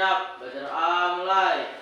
Siap, belajar A mulai.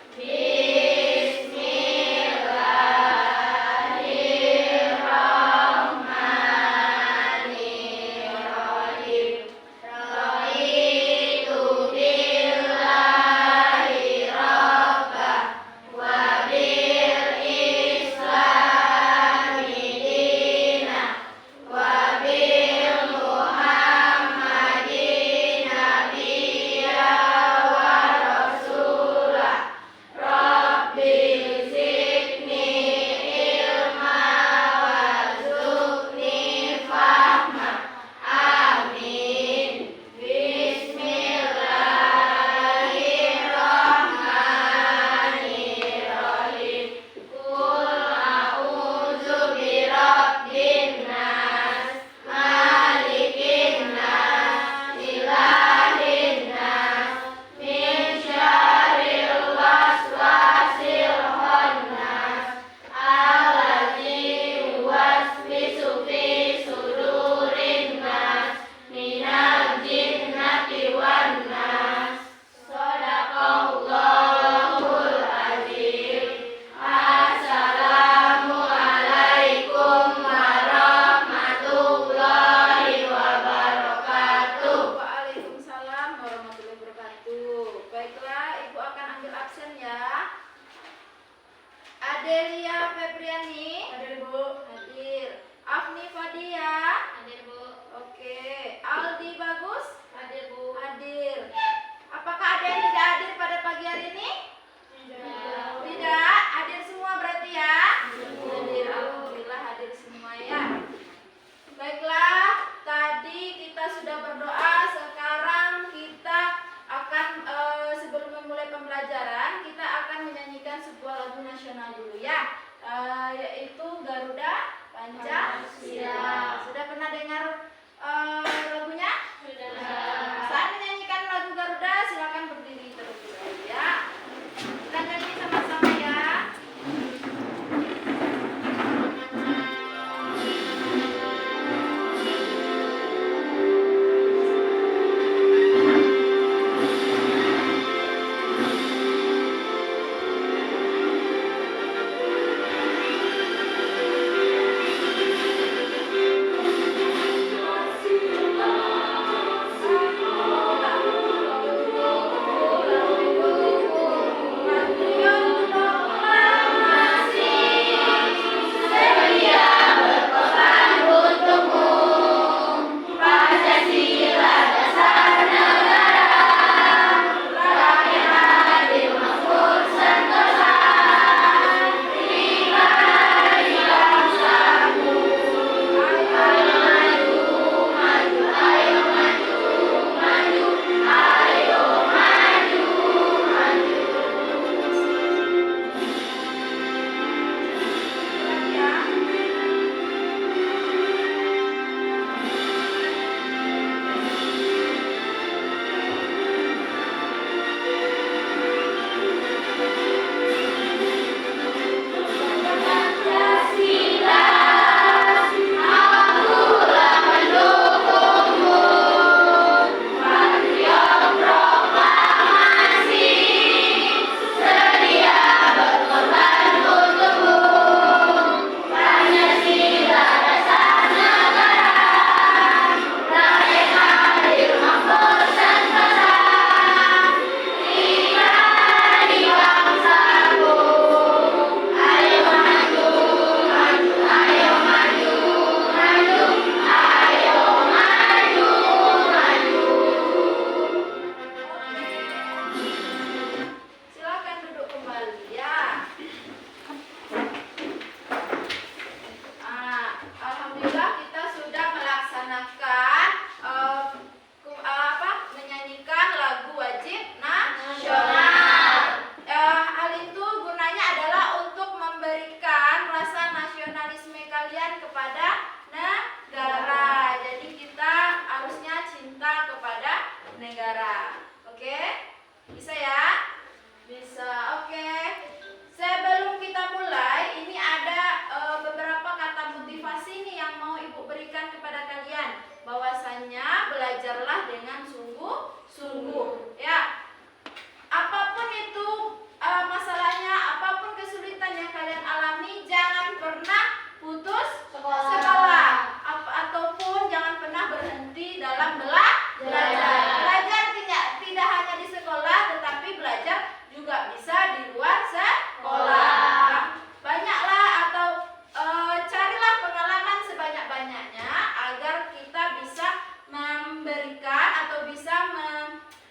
mengendalikan atau bisa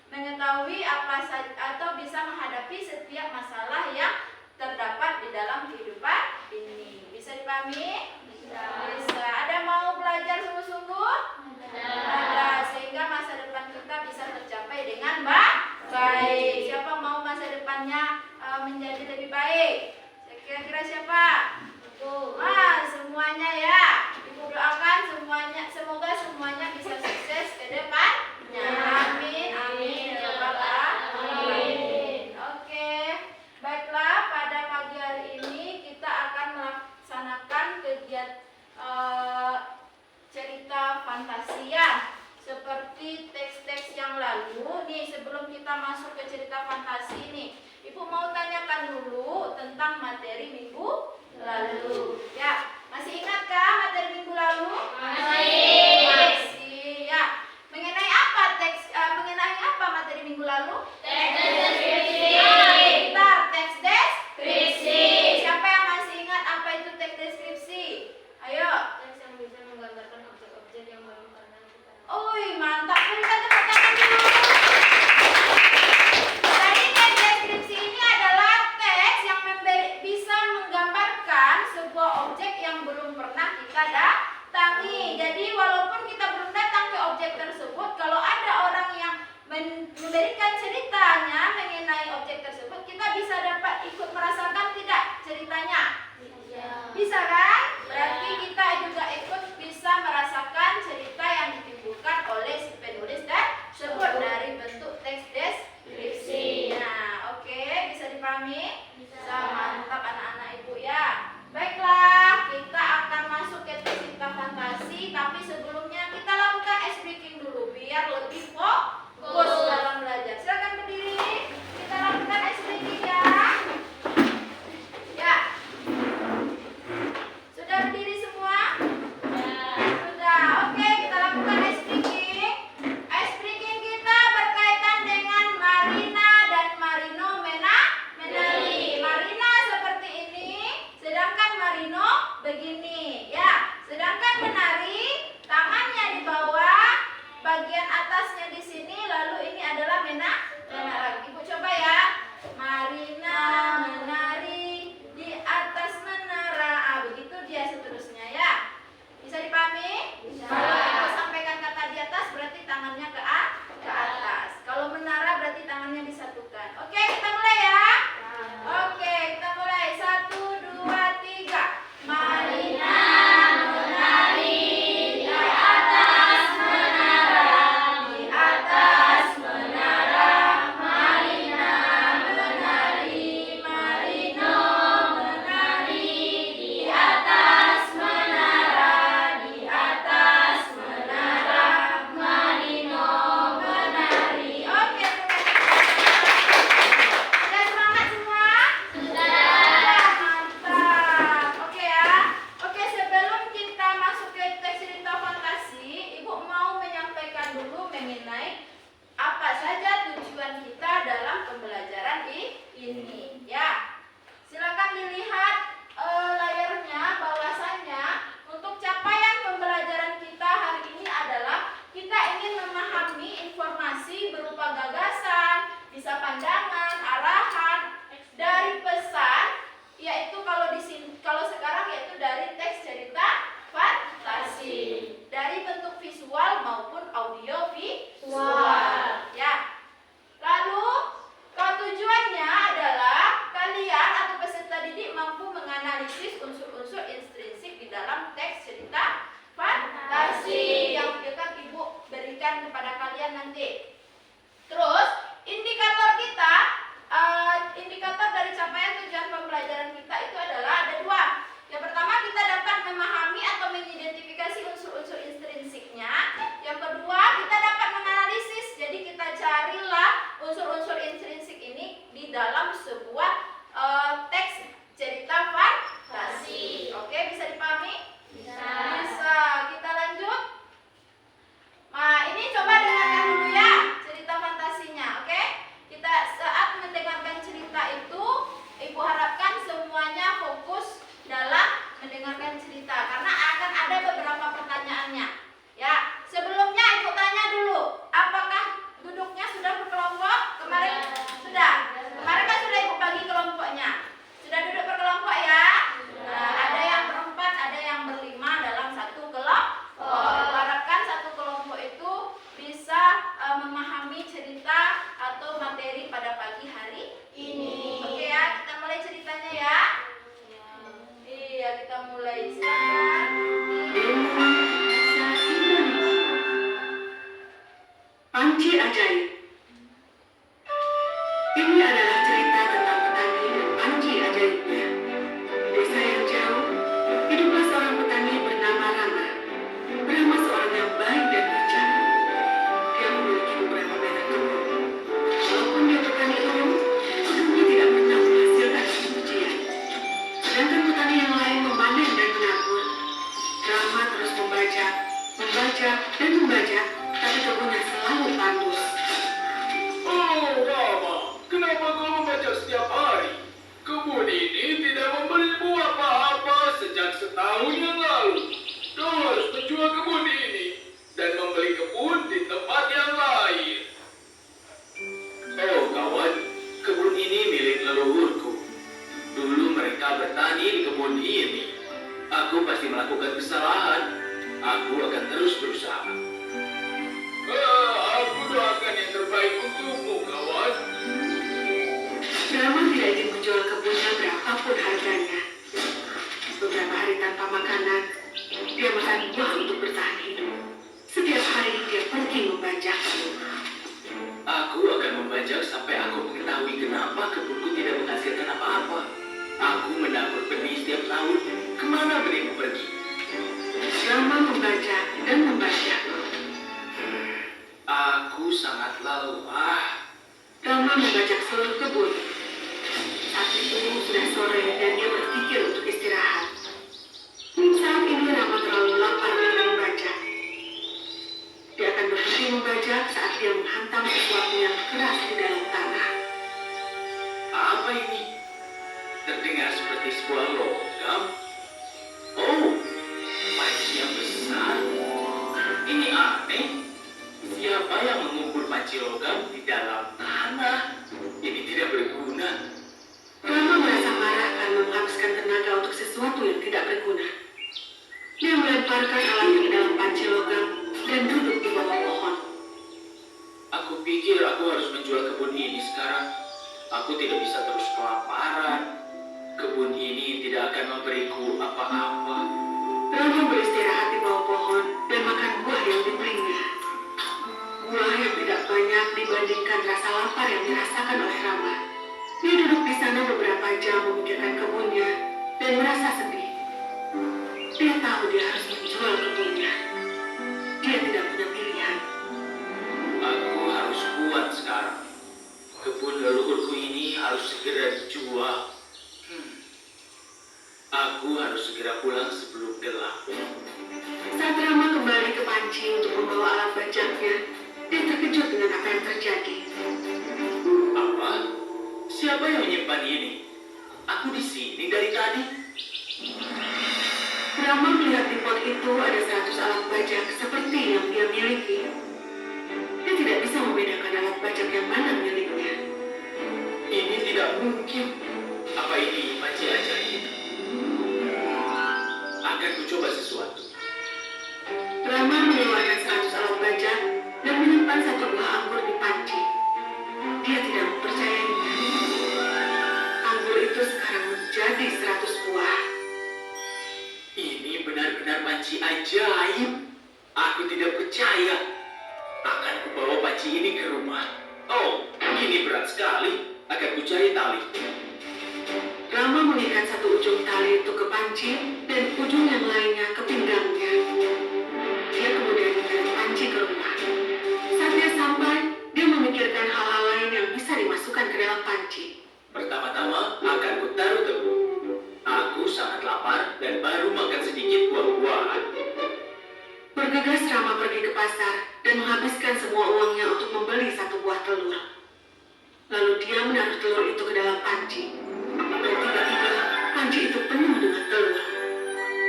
mengetahui apa saja atau bisa menghadapi setiap masalah yang terdapat di dalam kehidupan ini. Bisa dipahami? Bisa. Ada mau belajar sungguh-sungguh? Ada. Sehingga masa depan kita bisa tercapai dengan baik. Siapa mau masa depannya menjadi lebih baik? Kira-kira siapa? Semuanya ya. Ibu doakan semoga semuanya bisa sukses ke depannya. Amin. Amin. Ya Rabbal Alamin. Oke. Baiklah, pada pagi hari ini kita akan melaksanakan kegiatan cerita fantasia seperti teks-teks yang lalu. Nih, sebelum kita masuk ke cerita fantasi nih, Ibu mau tanyakan dulu tentang materi minggu lalu. Ya, masih ingatkah materi minggu lalu? Masih. Ya. Mengenai apa materi minggu lalu? Teks deskripsi. Bentar, teks deskripsi. Siapa yang masih ingat apa itu teks deskripsi? Ayo. Teks yang bisa menggambarkan objek-objek yang belum pernah kita lihat. Mantap. Berikan tepuk tangan dulu. Jadi teks deskripsi ini adalah teks yang bisa menggambarkan sebuah objek yang belum pernah kita datangi. Jadi walaupun kita belum datang ke objek tersebut, kalau ada orang yang memberikan ceritanya mengenai objek tersebut, kita bisa dapat ikut merasakan tidak ceritanya? Bisa kan? Berarti kita juga ikut bisa merasakan cerita yang ditimbulkan oleh si penulis tersebut dari bentuk teks deskripsi. Nah, oke, bisa dipahami? Bisa. Mantap anak-anak ibu ya. Baiklah, kita akan masuk ke cerita fantasi, tapi sebelumnya kita lakukan ice breaking dulu biar lebih fokus dalam belajar. Silakan berdiri. Kita lakukan ice breaking ya. Ya. Sudah berdiri semua? Sudah. Oke, kita lakukan ice breaking. Ice breaking kita berkaitan dengan Marina dan Marino menari. Marina seperti ini, sedangkan Marino begini. Ya, sedangkan menari tangannya di bawah, bagian atasnya di sini, lalu ini adalah menari. Ibu coba ya. Marina menari di atas menara. Begitu dia seterusnya ya. Bisa dipahami? Bisa. Kalau ibu sampaikan kata di atas berarti tangannya ke atas. Kalau menara berarti tangannya disatukan. Oke, kita mulai ya. Oke, kita mulai. 1, 2, 3. Marina menari di atas menara. Di atas menara. Marina menari. Marino menari. Di atas menara. Di atas menara. Marino menari. Oke, sudah semangat semua? Sudah. Mantap. Oke ya. Oke, sebelum kita masuk ke teks cerita fantasi, Ibu mau menyampaikan dulu mengenai apa saja tujuan kita dalam pembelajaran ini. Ya. Silakan dilihat layarnya bahwasannya untuk capaian pembelajaran kita hari ini adalah kita ingin memahami informasi berupa gagasan, bisa pandangan, arahan dari pesan, yaitu kalau sekarang yaitu dari teks cerita fantasi, dari bentuk visual maupun audio visual. Ya. Lalu tujuannya adalah kalian atau peserta didik mampu menganalisis unsur-unsur intrinsik di dalam teks cerita fantasi yang akan Ibu berikan kepada kalian nanti. Terus indikator kita, indikator dari capaian tujuan pembelajaran kita itu adalah ada 2. Yang pertama, kita dapat memahami atau mengidentifikasi unsur-unsur intrinsiknya. Yang kedua, kita dapat menganalisis. Jadi kita carilah unsur-unsur intrinsik ini di dalam sebuah teks cerita fantasi. Oke, bisa dipahami? Bisa. Kita lanjut. Nah, ini coba dengarkan dulu ya. dan membajak, tapi kebunnya selalu tandus. Oh, Rama, kenapa kau membajak setiap hari? Kebun ini tidak memberimu apa-apa sejak setahun yang lalu. Kau harus menjual kebun ini dan membeli kebun di tempat yang lain. Oh, kawan, kebun ini milik leluhurku. Dulu mereka bertani di kebun ini. Aku pasti melakukan kesalahan. Aku akan terus berusaha. Aku doakan yang terbaik untukmu, kawan. Rama tidak ingin menjual kebunnya berapapun harganya. Beberapa hari tanpa makanan, dia makan buah untuk bertahan hidup. Setiap hari dia pergi membajak. Aku akan membajak sampai aku mengetahui kenapa kebunku tidak menghasilkan apa-apa. Aku menabur benih setiap tahun. Kemana benihku pergi? Rama membajak dan membajak. Aku sangat lelah. Rama membajak seluruh kebun. Saat itu sudah sore dan dia berpikir untuk istirahat. Saat ini Rama terlalu lapar untuk membajak. Dia akan berhenti membajak saat dia menghantam sesuatu yang keras di dalam tanah. Apa ini? Terdengar seperti sebuah logam. Oh, panci yang besar. Ini aneh. Siapa yang mengubur panci logam di dalam tanah? Ini tidak berguna. Rama merasa marah karena menghabiskan tenaga untuk sesuatu yang tidak berguna. Dia melemparkan alatnya ke dalam panci logam dan duduk di bawah pohon. Aku pikir aku harus menjual kebun ini sekarang. Aku tidak bisa terus kelaparan. Kebun ini tidak akan memberiku apa-apa. Rama beristirahat di bawah pohon dan makan buah yang diberinya. Buah yang tidak banyak dibandingkan rasa lapar yang dirasakan oleh Rama. Dia duduk di sana beberapa jam memikirkan kebunnya dan merasa sedih. Dia tahu dia harus menjual kebunnya. Dia tidak punya pilihan. Aku harus kuat sekarang. Kebun leluhurku ini harus segera dijual. Aku harus segera pulang sebelum gelap. Saat Rama kembali ke panci untuk membawa alat bajaknya, dia terkejut dengan apa yang terjadi. Apa? Siapa yang menyimpan ini? Aku di sini dari tadi. Rama melihat di pot itu ada 100 alat bajak seperti yang dia miliki. Dia tidak bisa membedakan alat bajak yang mana miliknya. Ini tidak mungkin. Apa ini panci ajaib? Akan kucoba sesuatu. Rama mengeluarkan 100 alat bajak dan menyimpan satu buah anggur di panci. Dia tidak mempercayainya. Anggur itu sekarang menjadi 100 buah. Ini benar-benar panci ajaib. Aku tidak percaya. Akan kubawa panci ini ke rumah. Oh, ini berat sekali. Akan kucari tali. Rama mengikat satu ujung tali itu ke panci dan ujung yang lainnya ke pinggangnya. Dia kemudian menarik panci ke rumah. Saat dia sampai, dia memikirkan hal-hal lain yang bisa dimasukkan ke dalam panci. Pertama-tama akan kutaruh tebu. Aku sangat lapar dan baru makan sedikit buah-buahan. Bergegas Rama pergi ke pasar dan menghabiskan semua uangnya untuk membeli satu buah telur. Lalu dia menaruh telur itu ke dalam panci. Dan tiba-tiba panci itu penuh dengan telur.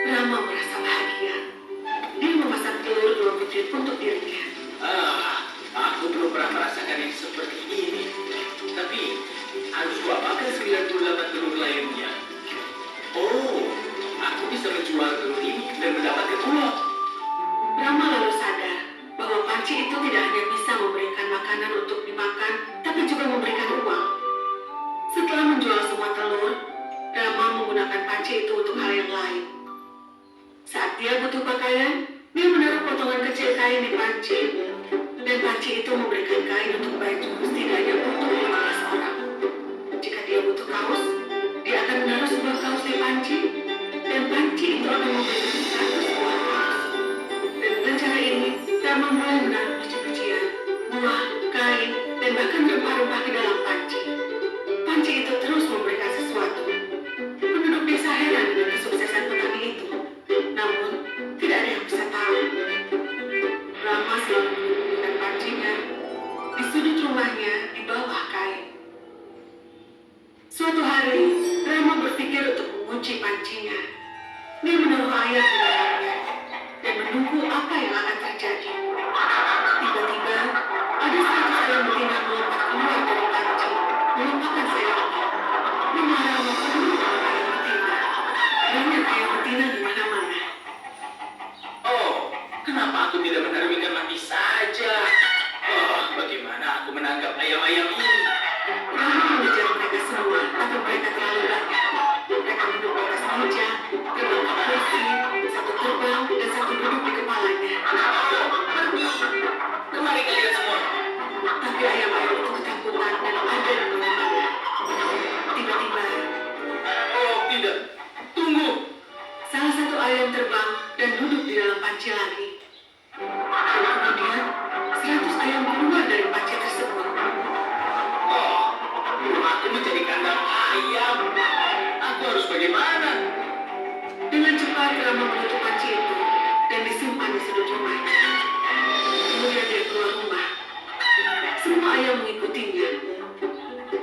Rama merasa bahagia. Dia memasang telur 2 butir untuk dirinya. Aku belum pernah merasakan yang seperti ini. Tapi harus kuapakan 98 telur lainnya. Oh, aku bisa menjual telur ini dan mendapatkan uang. Rama lalu sadar bahwa panci itu tidak hanya bisa memberikan makanan untuk dimakan, tapi juga memberikan uang. Setelah menjual semua telur, Rama menggunakan panci itu untuk hal yang lain. Saat dia butuh pakaian, dia menaruh potongan kecil kain di panci. Dan panci itu memberikan kain untuk baju setidaknya untuk 15 orang. Jika dia butuh kaos, dia akan menaruh sebuah kaos di panci. Dan panci itu akan memberikan 100 buah kaos. Dan dengan cara ini, Rama mulai menaruh biji-bijian, buah, kain, dan bahkan rempah-rempah ke dalam panci. Panci itu terus memberikan sesuatu. Penduduk desa heran dengan kesuksesan petani itu. Namun, tidak ada yang bisa tahu. tidak menaruh ikan mati saja. Oh, bagaimana aku menangkap ayam-ayam ini? Rama mengejar mereka semua, tapi mereka terlalu banyak. Mereka duduk di atas meja, terbangkap kursi, satu terbang dan satu duduk di kepalanya. Oh, pergi. Kemari kalian semua. Tapi ayam-ayam itu ketakutan dan ada di mana-mana. Tiba-tiba, Oh, tidak. Tunggu. salah satu ayam terbang dan duduk di dalam panci lagi. Dan kemudian, 100 ayam keluar dari panci tersebut. Oh, rumahku menjadi kandang ayam. Aku harus bagaimana? Dengan cepat Rama menutup panci itu dan disimpan di sudut rumahnya. Kemudian dia keluar rumah. Semua ayam mengikutinya.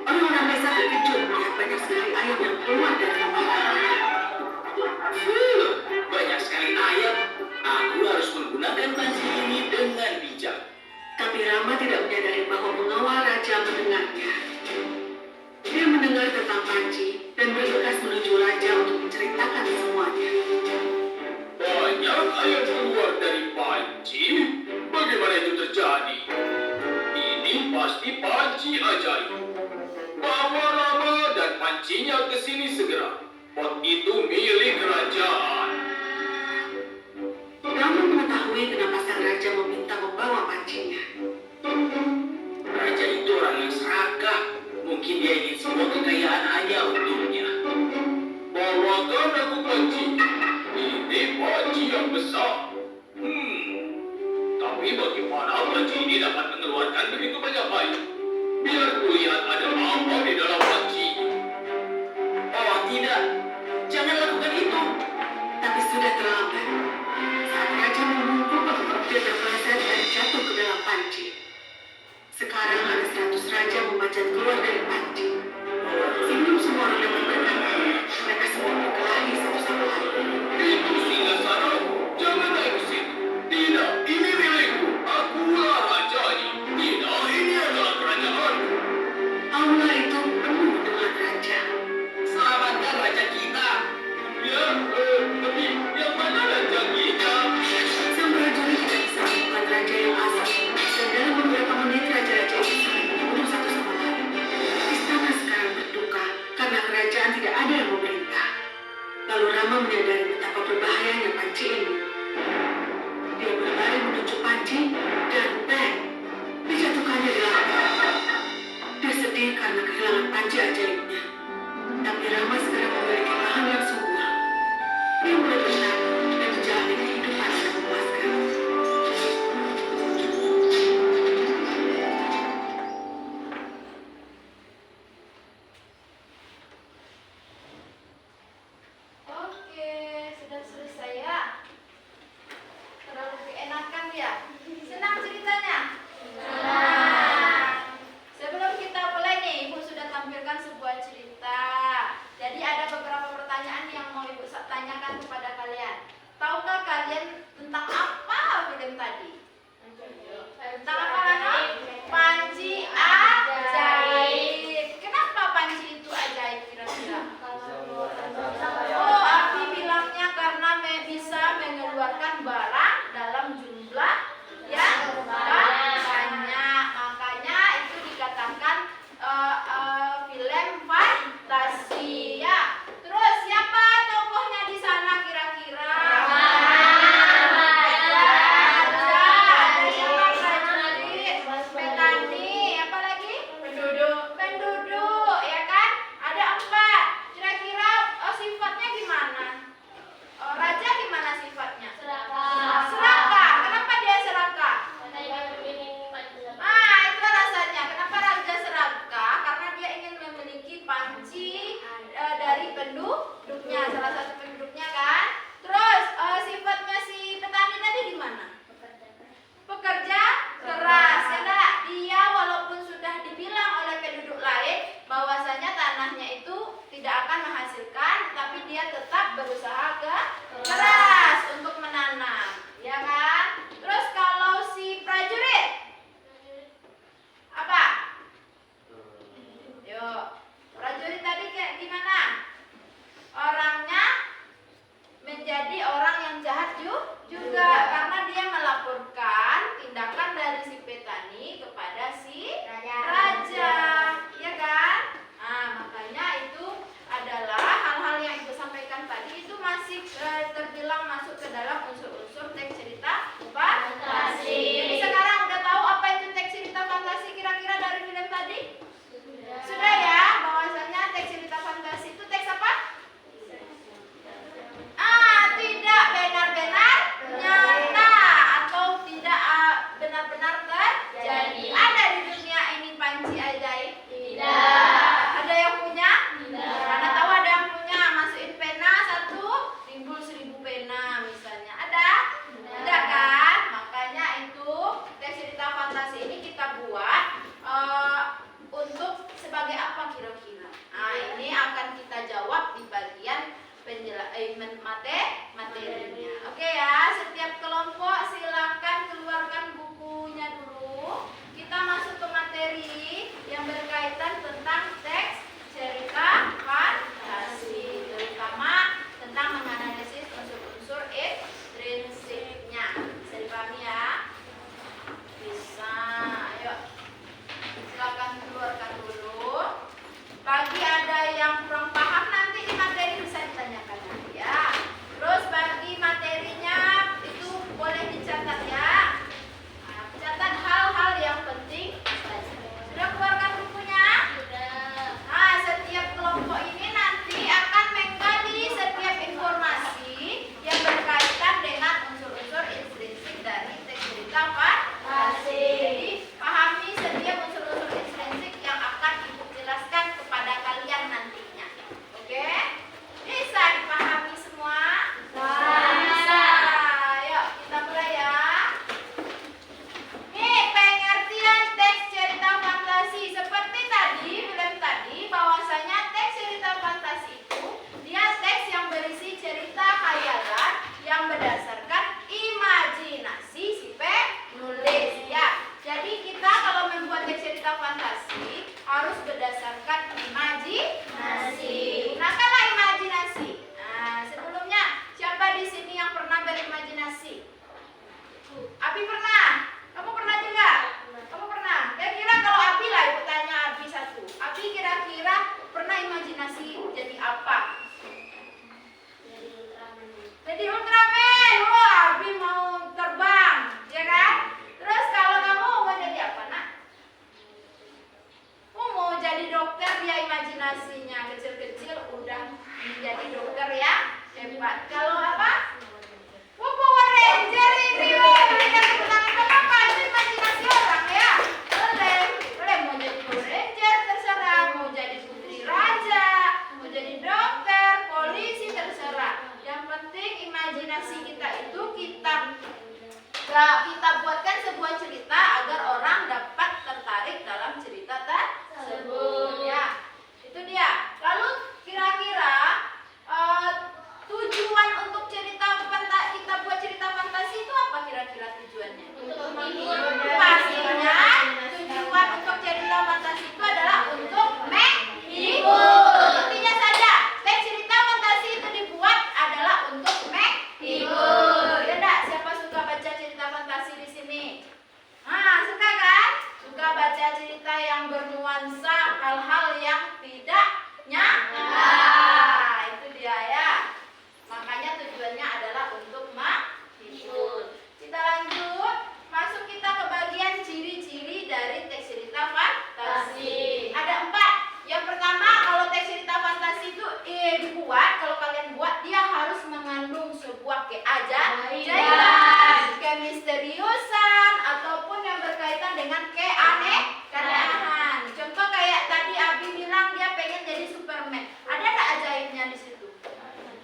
Orang-orang desa terkejut melihat banyak sekali ayam yang keluar dari rumah Rama. Banyak sekali ayam. Aku harus menggunakan panci ini dengan bijak. Tapi Rama tidak menyadari bahwa pengawal raja mendengarnya. Dia mendengar tentang panci dan bergegas menuju raja untuk menceritakan semuanya. Banyak ayam keluar dari panci. Bagaimana itu terjadi? Ini pasti panci ajaib. Bawa Rama dan pancinya ke sini segera. Pot itu milik kerajaan. Rama mengetahui kenapa sang raja meminta membawa pancinya. Raja itu orang yang serakah. Mungkin dia ingin semua kekayaan hanya untuknya. Bawakan aku panci. Ini panci yang besar. Tapi bagaimana panci ini dapat mengeluarkan begitu banyak air? Biar kulihat ada apa di dalam panci. Oh tidak, jangan lakukan itu. Tapi sudah terlambat. Saat raja membungkuk, dia terpeleset dan jatuh ke dalam panci. Sekarang ada 100 raja memanjat keluar dari panci. Sebelum semua orang dapat berkata, mereka semua berkelahi satu sama lain. Itu singasana. Jangan naik ke situ. Tidak, ini milikku. Akulah rajanya. Tidak, ini adalah kerajaan. Aula itu penuh dengan raja. Selamatkan raja kita. Ya, tapi yang mana raja kita? Sang prajurit tidak bisa menemukan raja yang asli. Dan dalam beberapa menit raja-raja itu saling membunuh satu sama lain. Istana sekarang berduka karena kerajaan tidak ada yang memerintah. Lalu Rama menyadari betapa berbahayanya panci ini. Dia berlari menuju panci dan bang, dijatuhkannya di lantai. Dia sedih karena kehilangan panci ajaibnya. Tapi Rama sekarang memiliki lahan yang subur. Dia mulai berenang dan menjalani kehidupan yang memuaskan. Oke, sudah selesai ya. Terlalu keenakan ya. Senang ceritanya? Senang. Sebelum kita mulai nih, Ibu sudah tampilkan sebuah cerita. Jadi ada beberapa pertanyaan yang mau Ibu tanyakan kepada kalian. Tahukah kalian tentang apa film tadi? Tentang apa, Rano? Panci ajaib. Kenapa panci itu ajaib kira-kira? Oh, Abi bilangnya karena bisa mengeluarkan barang dalam jumlah yang banyak. cerita fantasi. Jadi pahami setiap unsur-unsur intrinsik yang akan Ibu jelaskan kepada kalian nantinya. Oke? Bisa dipahami semua? Bisa. Yuk kita mulai ya. Nih pengertian teks cerita fantasi. Seperti tadi, film tadi, bahwasanya teks cerita fantasi itu dia teks yang berisi cerita khayalan yang berdasarkan imajinasi si penulis ya. Jadi kita kalau membuat teks cerita fantasi harus berdasarkan imajinasi. Gunakanlah imajinasi. Nah, sebelumnya siapa di sini yang pernah berimajinasi? Abi pernah? Kamu pernah juga? Kamu pernah? Kira-kira kalau Abi lah, Ibu tanya Abi satu. Abi kira-kira pernah imajinasi jadi apa? Jadi Ultraman. Wah, Abi mau terbang, ya kan? Terus kalau kamu mau jadi apa, Nak? Mau jadi dokter, dia imajinasinya kecil-kecil udah menjadi dokter ya, hebat. Kalau apa? Power Ranger ini, berikan tepuk tangan. Apa itu imajinasi orang ya? Boleh mau jadi Power Ranger terserah, mau jadi putri raja, mau jadi dokter, polisi terserah. Yang penting imajinasi kita itu kita buatkan sebuah cerita agar orang dapat tertarik dalam cerita tersebut ya. Itu dia. Lalu kira-kira tujuan untuk kita buat cerita fantasi itu apa kira-kira tujuannya? Untuk menghibur. Pastinya tujuan untuk cerita fantasi itu adalah untuk menghibur. Intinya saja, teks cerita fantasi itu dibuat adalah untuk menghibur. Ya enggak? Siapa suka baca cerita fantasi di sini? Nah, suka kan? Suka baca cerita yang bernuansa hal-hal yang tidak nyata. Itu dia ya. Makanya tujuannya adalah untuk menghibur. Kita lanjut, masuk kita ke bagian ciri-ciri dari teks cerita fantasi. Ada 4. Yang pertama, kalau teks cerita fantasi itu dibuat, kalau kalian buat, dia harus mengandung sebuah keajaiban, kemisteriusan, ataupun yang berkaitan dengan keanehan. Contoh kayak tadi Abi bilang dia pengen jadi Superman. Ada nggak ajaibnya di situ?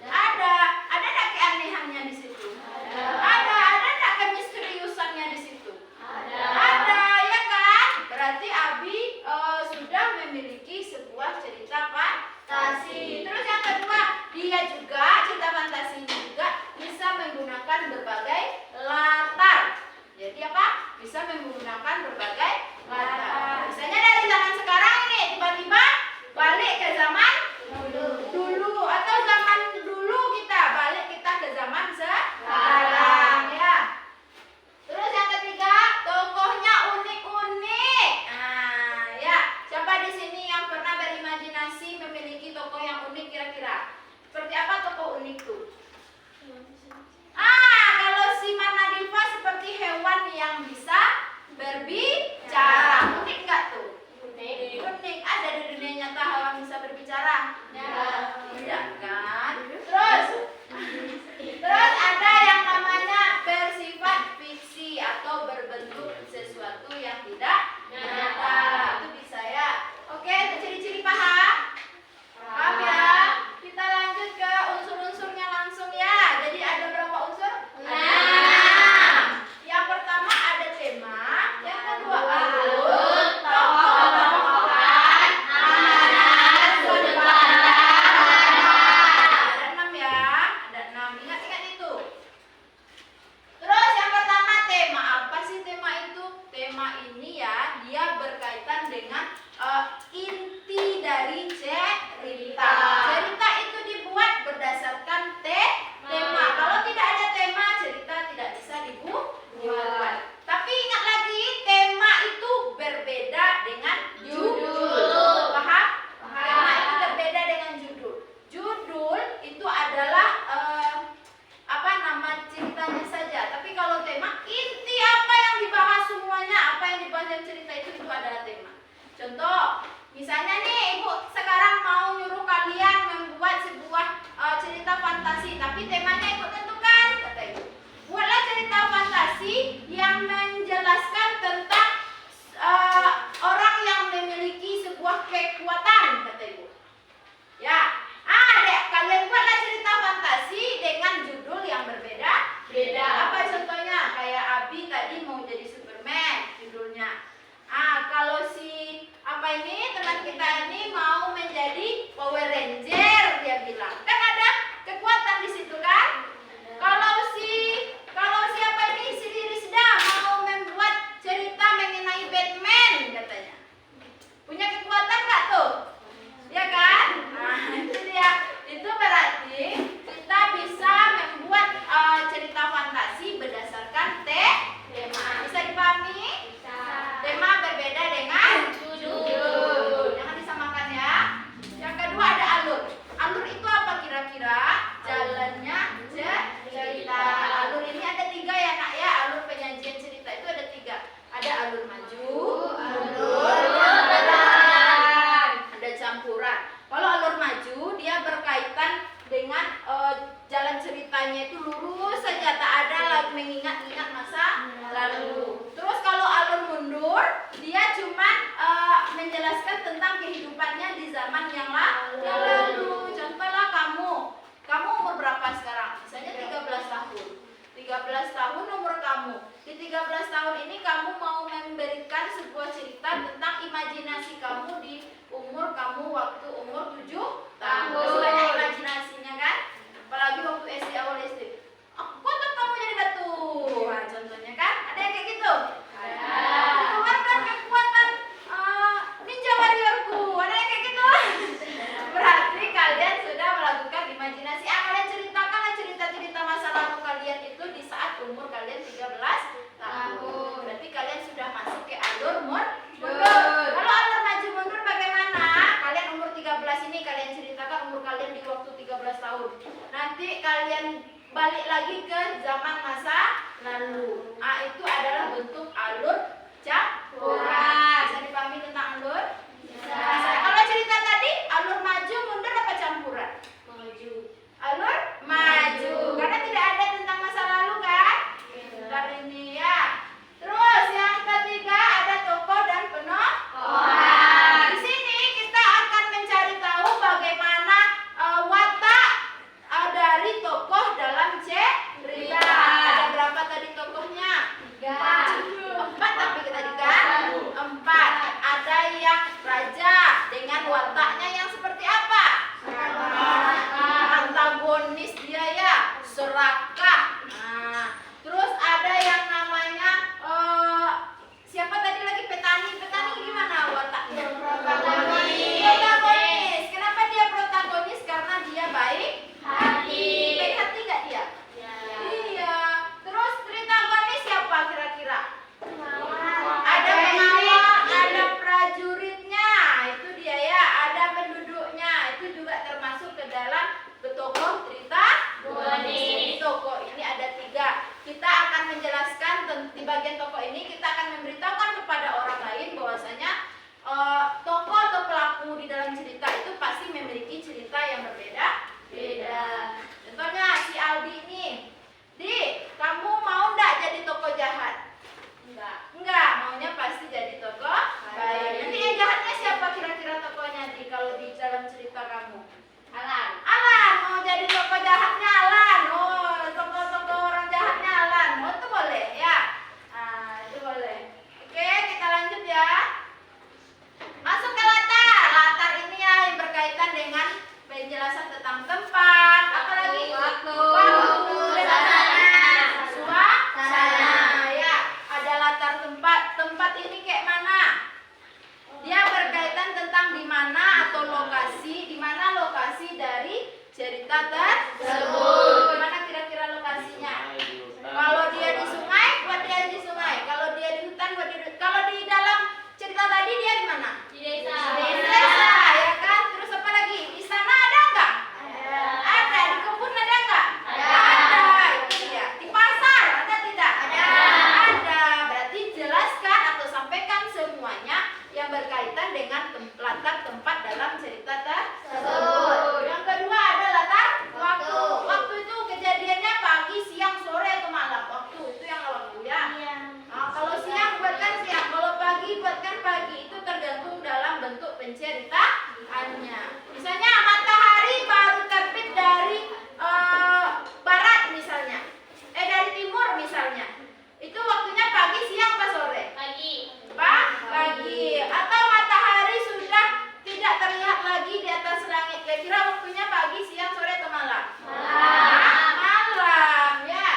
Ada nggak keanehannya di situ? Ada nggak kemisteriusannya di situ? Ada, ya kan? Berarti Abi sudah memiliki sebuah cerita fantasi. Terus yang kedua, dia juga cerita fantasi ini juga bisa menggunakan berbagai latar. Jadi apa? Bisa menggunakan berbagai latar. Misalnya dari zaman sekarang ini tiba-tiba balik ke zaman dulu atau zaman dulu kita balik ke zaman sekarang ya. Terus yang ketiga, tokohnya unik-unik. Nah, ya, siapa di sini yang pernah berimajinasi memiliki tokoh yang unik kira-kira? Seperti apa tokoh unik tuh? Kalau si Manadiva seperti hewan yang bisa berbicara. Unik nggak tuh? Unik. Ada di dunia nyata hewan bisa berbicara? Tidak kan? Terus ada yang namanya bersifat fiksi atau berbentuk sesuatu yang tidak nyata. Itu bisa ya. Oke, itu ciri-ciri paham? Paham ya? Kita lanjut ke unsur-unsurnya langsung ya. Jadi ada berapa unsur? 6. Yang pertama ada tema, yang kedua alur, tokoh-tokohan, amanat, sudut pandang. Ada 6 ya, ada 6. Ingat-ingat itu. Terus yang pertama tema. Apa sih tema itu? Tema ini ya, dia berkaitan dengan inti dari cerita. Cerita itu dibuat berdasarkan tema. Kalau tidak ada tema, cerita tidak bisa dibuat. Tapi ingat lagi, tema itu berbeda dengan judul. Paham? Tema itu berbeda dengan judul. Judul itu adalah nama ceritanya saja. Tapi kalau tema, inti apa yang dibahas semuanya, apa yang dibahas dalam cerita itu adalah tema. Contoh, misalnya nih Ibu sekarang mau nyuruh kalian membuat sebuah cerita fantasi, tapi temanya Ibu tentukan, kata Ibu. Buatlah cerita fantasi yang 13 tahun ini kamu mau memberikan sebuah cerita tentang imajinasi kamu di umur kamu waktu umur 7 tahun. Masih banyak imajinasinya kan? Apalagi waktu SD, awal SD. Kok kamu jadi batu? Nah, contohnya kan? Ada yang kayak gitu? Keluarkan kekuatan ninja warriorku. Ada yang kayak gitu? Berarti kalian sudah melakukan imajinasi. Kalian ceritakanlah cerita-cerita masa lalu kalian itu di saat umur kalian 13 tahun. Berarti kalian sudah masuk ke alur mundur. Kalau alur maju mundur bagaimana? Kalian umur 13 ini kalian ceritakan umur kalian di waktu 13 tahun. Nanti kalian balik lagi ke zaman masa lalu. Itu adalah bentuk alur campuran. Bisa dipahami tentang alur? Bisa. Kalau cerita tadi alur maju mundur apa campuran? Maju. Alur maju. Karena tidak ada tentang masa lalu kan? Bentar ini ya. Terus yang ketiga ada tokoh dan penokohan. Di sini kita akan mencari tahu bagaimana watak dari tokoh dalam cerita. Ada berapa tadi tokohnya? 4 tapi tadi kan? 4. Ada yang raja dengan wataknya yang seperti apa? Antagonis dia ya, serakah. Terus ada yang namanya siapa tadi lagi? Petani. Petani gimana wataknya? Protagonis. Kenapa dia protagonis? Karena dia baik hati. Baik hati gak dia? Iya. Terus tritagonis siapa kira-kira? Ada pengawal, ada prajuritnya, itu dia ya. Ada penduduknya, itu juga termasuk ke dalam tokoh tritagonis. Tokoh ini ada 3. Kita akan menjelaskan di bagian tokoh ini kita akan memberitahukan kepada orang lain bahwasanya tokoh atau pelaku di dalam cerita itu pasti memiliki cerita yang berbeda-beda. Contohnya si Aldi nih. Di, kamu mau nggak jadi tokoh jahat? Enggak, maunya pasti jadi tokoh baik. Nanti yang jahatnya siapa kira-kira tokohnya di kalau di dalam cerita kamu? Alan. Alan mau jadi tokoh jahatnya Alan. Oh, tokoh-tokoh orang jahatnya Alan. Oh, itu boleh ya? Itu boleh. Oke, kita lanjut ya. Masuk ke latar. Latar ini ya yang berkaitan dengan penjelasan tentang tempat, apalagi waktu dan suasana. Ya, ada latar tempat. Tempat ini kayak mana? Dia berkaitan tentang di mana atau lokasi, di mana lokasi dari cerita tersebut. Di mana kira-kira lokasinya? Kalau dia di sungai, buat dia di sungai. Kalau dia di hutan, buat dia kalau di dalam cerita tadi dia di mana? Di desa. Di desa, ya kan? Terus apa lagi? Di sana ada nggak? Ada. Di kebun ada nggak? Ada. Itu dia. Di pasar ada tidak? Ada. Berarti jelaskan atau sampaikan semuanya yang berkaitan dengan latar tempat dalam cerita tersebut. Yang kedua ada latar waktu. Waktu itu kejadiannya pagi, siang, sore atau malam. Waktu itu yang waktu ya. Kalau siang buatkan siang, kalau pagi buatkan pagi. Itu tergantung dalam bentuk penceritaannya. Misalnya matahari baru terbit dari barat misalnya. Dari timur misalnya. Itu waktunya pagi, siang, apa sore? Pagi. Pagi. Atau matahari sudah tidak terlihat lagi di atas langit. Kira-kira waktunya pagi, siang, sore atau malam? Malam ya.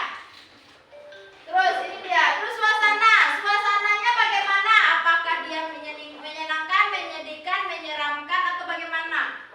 Terus ini dia. Terus suasana. Suasananya bagaimana? Apakah dia menyenangkan, menyedihkan, menyeramkan atau bagaimana?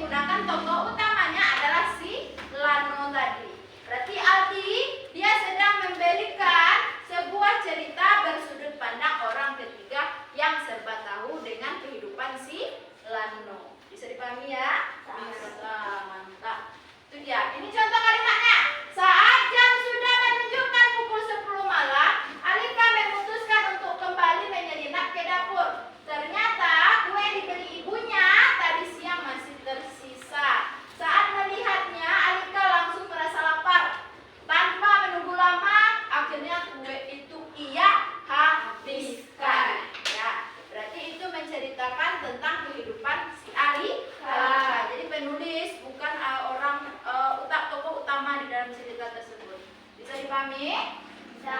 digunakan tokoh utamanya adalah si Lano tadi. Berarti Aldi dia sedang memberikan sebuah cerita bersudut pandang orang ketiga yang serba tahu dengan kehidupan si Lano. Bisa dipahami ya? Bisa, mantap. Itu dia. Ini contoh kalimatnya. Saat jam sudah menunjukkan pukul 10 malam, Alika memutuskan untuk kembali menyelinap ke dapur. Ternyata kue dibeli ibunya tadi siang masih tersisa. Saat melihatnya, Alika langsung merasa lapar. Tanpa menunggu lama, akhirnya kue itu ia habiskan. Ya, berarti itu menceritakan tentang kehidupan si Alika. Jadi penulis bukan tokoh utama di dalam cerita tersebut. Bisa dipahami? Bisa.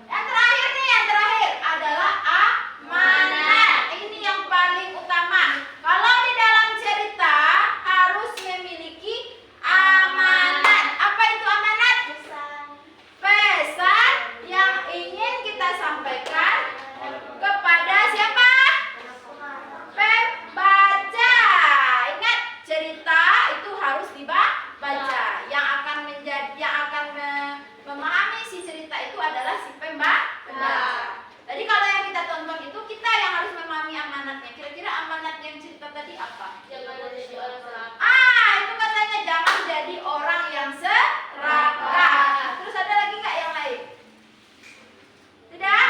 Yang terakhir adalah amanat. Ini yang paling utama. Kalau di dalam cerita harus memiliki amanat. Apa itu amanat? Pesan yang ingin kita sampaikan kepada siapa? Pembaca. Ingat, cerita itu harus dibaca. Yang akan memahami si cerita itu adalah si pembaca. Jadi kalau yang kita tonton itu kita yang harus memahami amanatnya. Kira-kira amanat yang cerita tadi apa? Jangan jadi orang serakah. Itu katanya jangan jadi orang yang serakah. Terus ada lagi nggak yang lain? Tidak?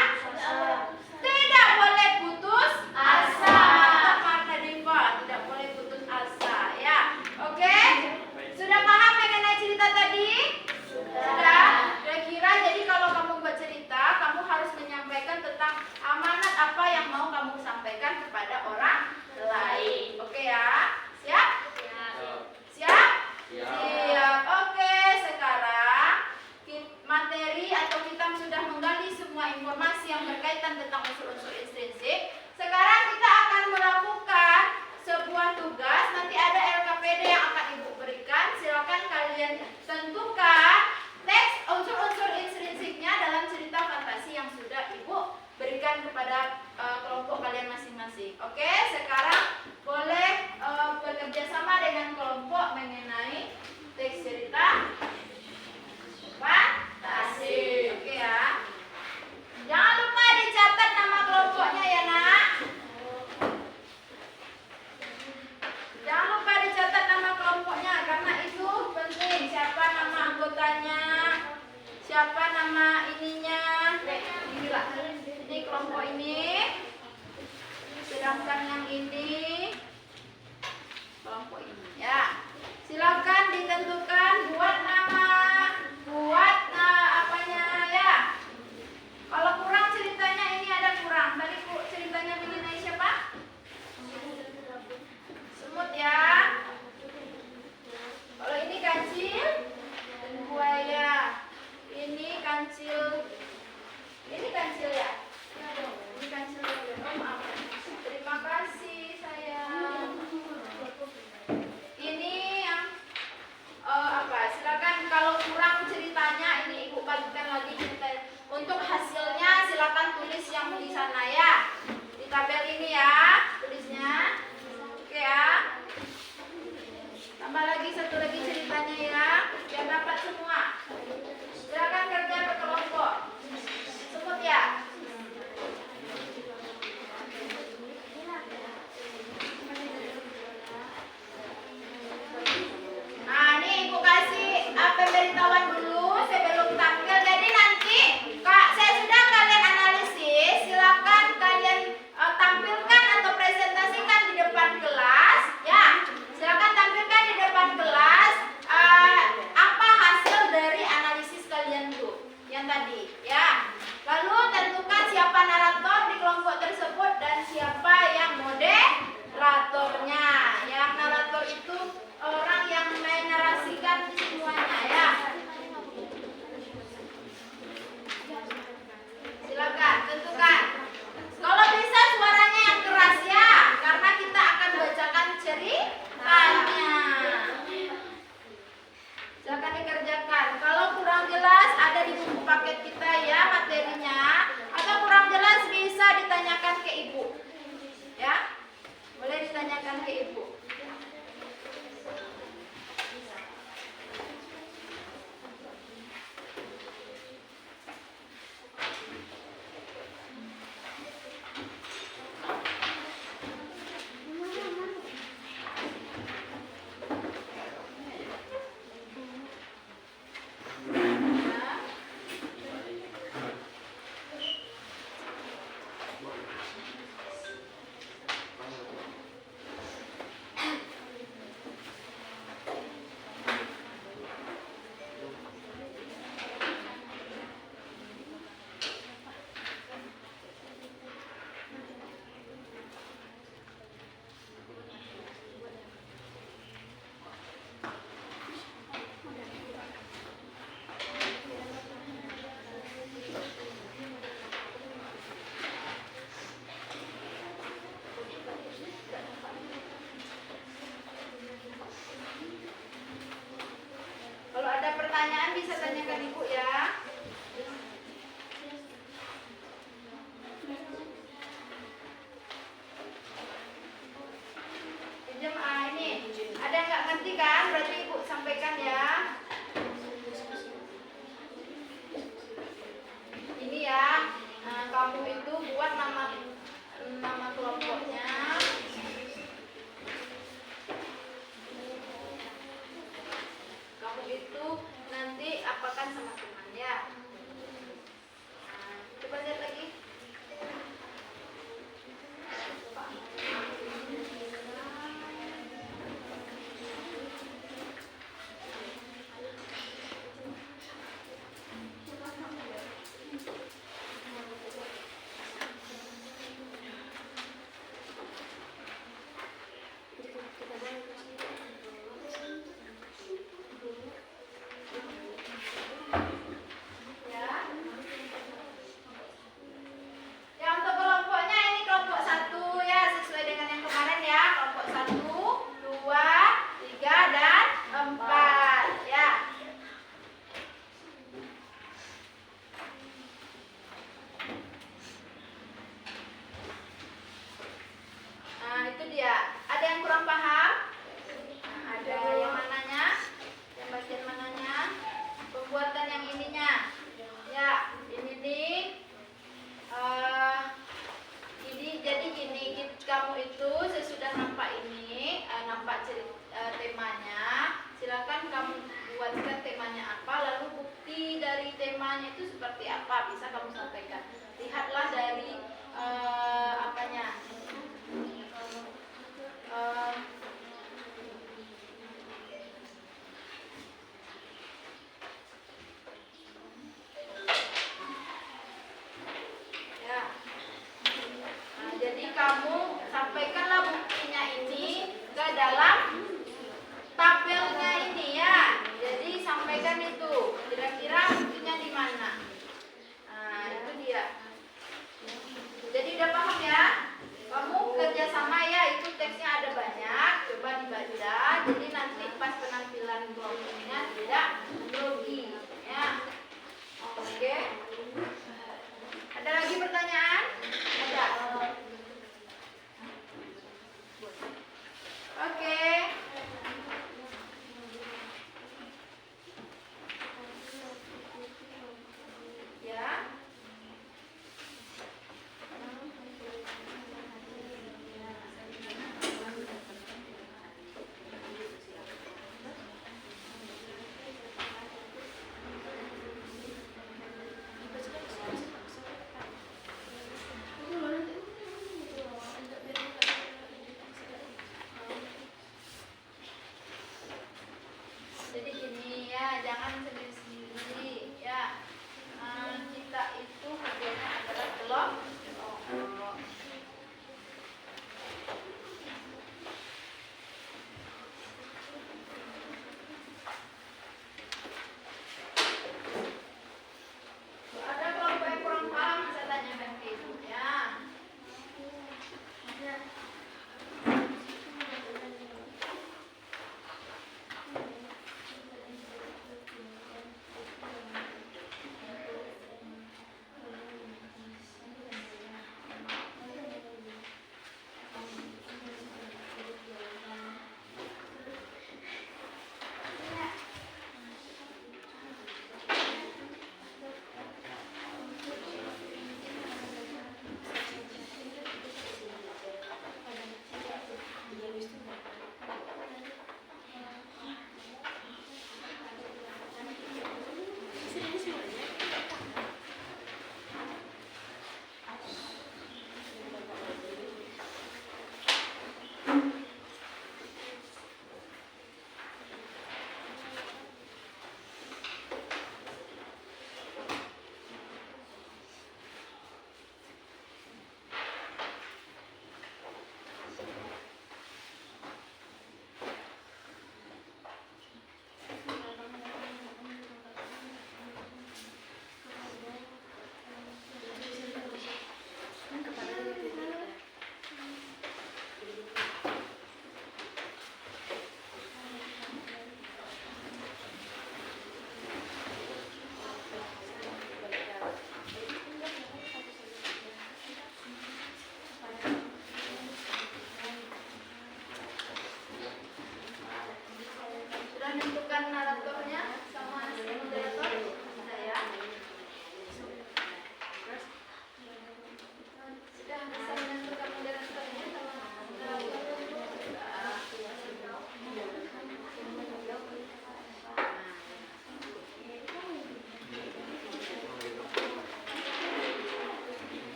Tidak boleh putus asa. Karena Diva tidak boleh putus asa. Ya, oke? Sudah paham mengenai cerita tadi? Sudah. Kira-kira jadi kalau kamu buat cerita, kamu harus menyampaikan tentang amanat apa yang mau kamu sampaikan kepada orang lain. Oke ya? Siap? Siap? Siap. Oke, sekarang materi atau kita sudah menggali semua informasi yang berkaitan tentang unsur-unsur intrinsik. Sekarang kita akan melakukan sebuah tugas. Nanti ada LKPD yang akan Ibu berikan. Silakan kalian tentukan teks unsur-unsur intrinsiknya dalam cerita fantasi yang sudah Ibu berikan kepada kelompok kalian masing-masing. Oke, sekarang boleh bekerja sama dengan kelompok mengenai teks cerita fantasi. Oke ya. Jangan lupa dicatat nama kelompoknya ya, Nak. Jangan lupa dicatat nama kelompoknya karena itu penting. Siapa nama anggotanya? Siapa nama ininya? Ini kelompok ini. Sedangkan yang ini kelompok ini. Ya. Silakan ditentukan buat apanya ya. Kalau kurang ceritanya ini ada kurang. Tadi ceritanya mengenai siapa? Semut ya. Kalau ini kancil dan buaya. Ini kancil. Ini kancil ya? Ini kancil ya. Oh, maaf. Terima kasih sayang. Ini yang silakan kalau kurang ceritanya ini Ibu bagikan lagi cerita. Untuk hasilnya silakan tulis yang di sana ya. Di tabel ini ya, tulisnya. Oke ya. Tambah lagi satu lagi ceritanya ya, biar dapat semua. Silakan kerja berkelompok. Semut ya. Nah, ini Ibu kasih pemberitahuan dulu sebelum tampil. Jadi nanti saya sudah kalian analisis, silakan kalian tampilkan atau presentasikan di depan kelas ya. Silakan tampilkan di depan kelas kan? Berarti Ibu sampaikan ya. Ini ya, kamu itu buat nama kelompoknya. Kamu itu nanti apakan sama teman ya. Coba lihat lagi. Ya, untuk kelompoknya ini kelompok 1 ya, sesuai dengan yang kemarin ya. Kelompok 1, 2, 3 dan 4 ya. Nah, itu dia. Ada yang kurang paham? Nah, ada yang mananya? Yang bagian mananya? Pembuatan yang ininya. Ya, ini nih. Ini jadi gini, kamu itu sesudah nampak ini, nampak temanya, silakan kamu buatkan temanya apa, lalu bukti dari temanya itu seperti apa, bisa kamu sampaikan. Lihatlah dari apanya. Ya. Nah, jadi kamu sampaikanlah buktinya ini ke dalam tabelnya ini ya. Jadi sampaikan itu kira-kira buktinya di mana. Nah, itu dia. Jadi udah paham ya? Kamu kerjasama ya, itu teksnya ada banyak, coba dibaca. Jadi nanti pas penampilan kelompoknya tidak grogi ya. Oke. Ada lagi pertanyaan? Ada. Oke.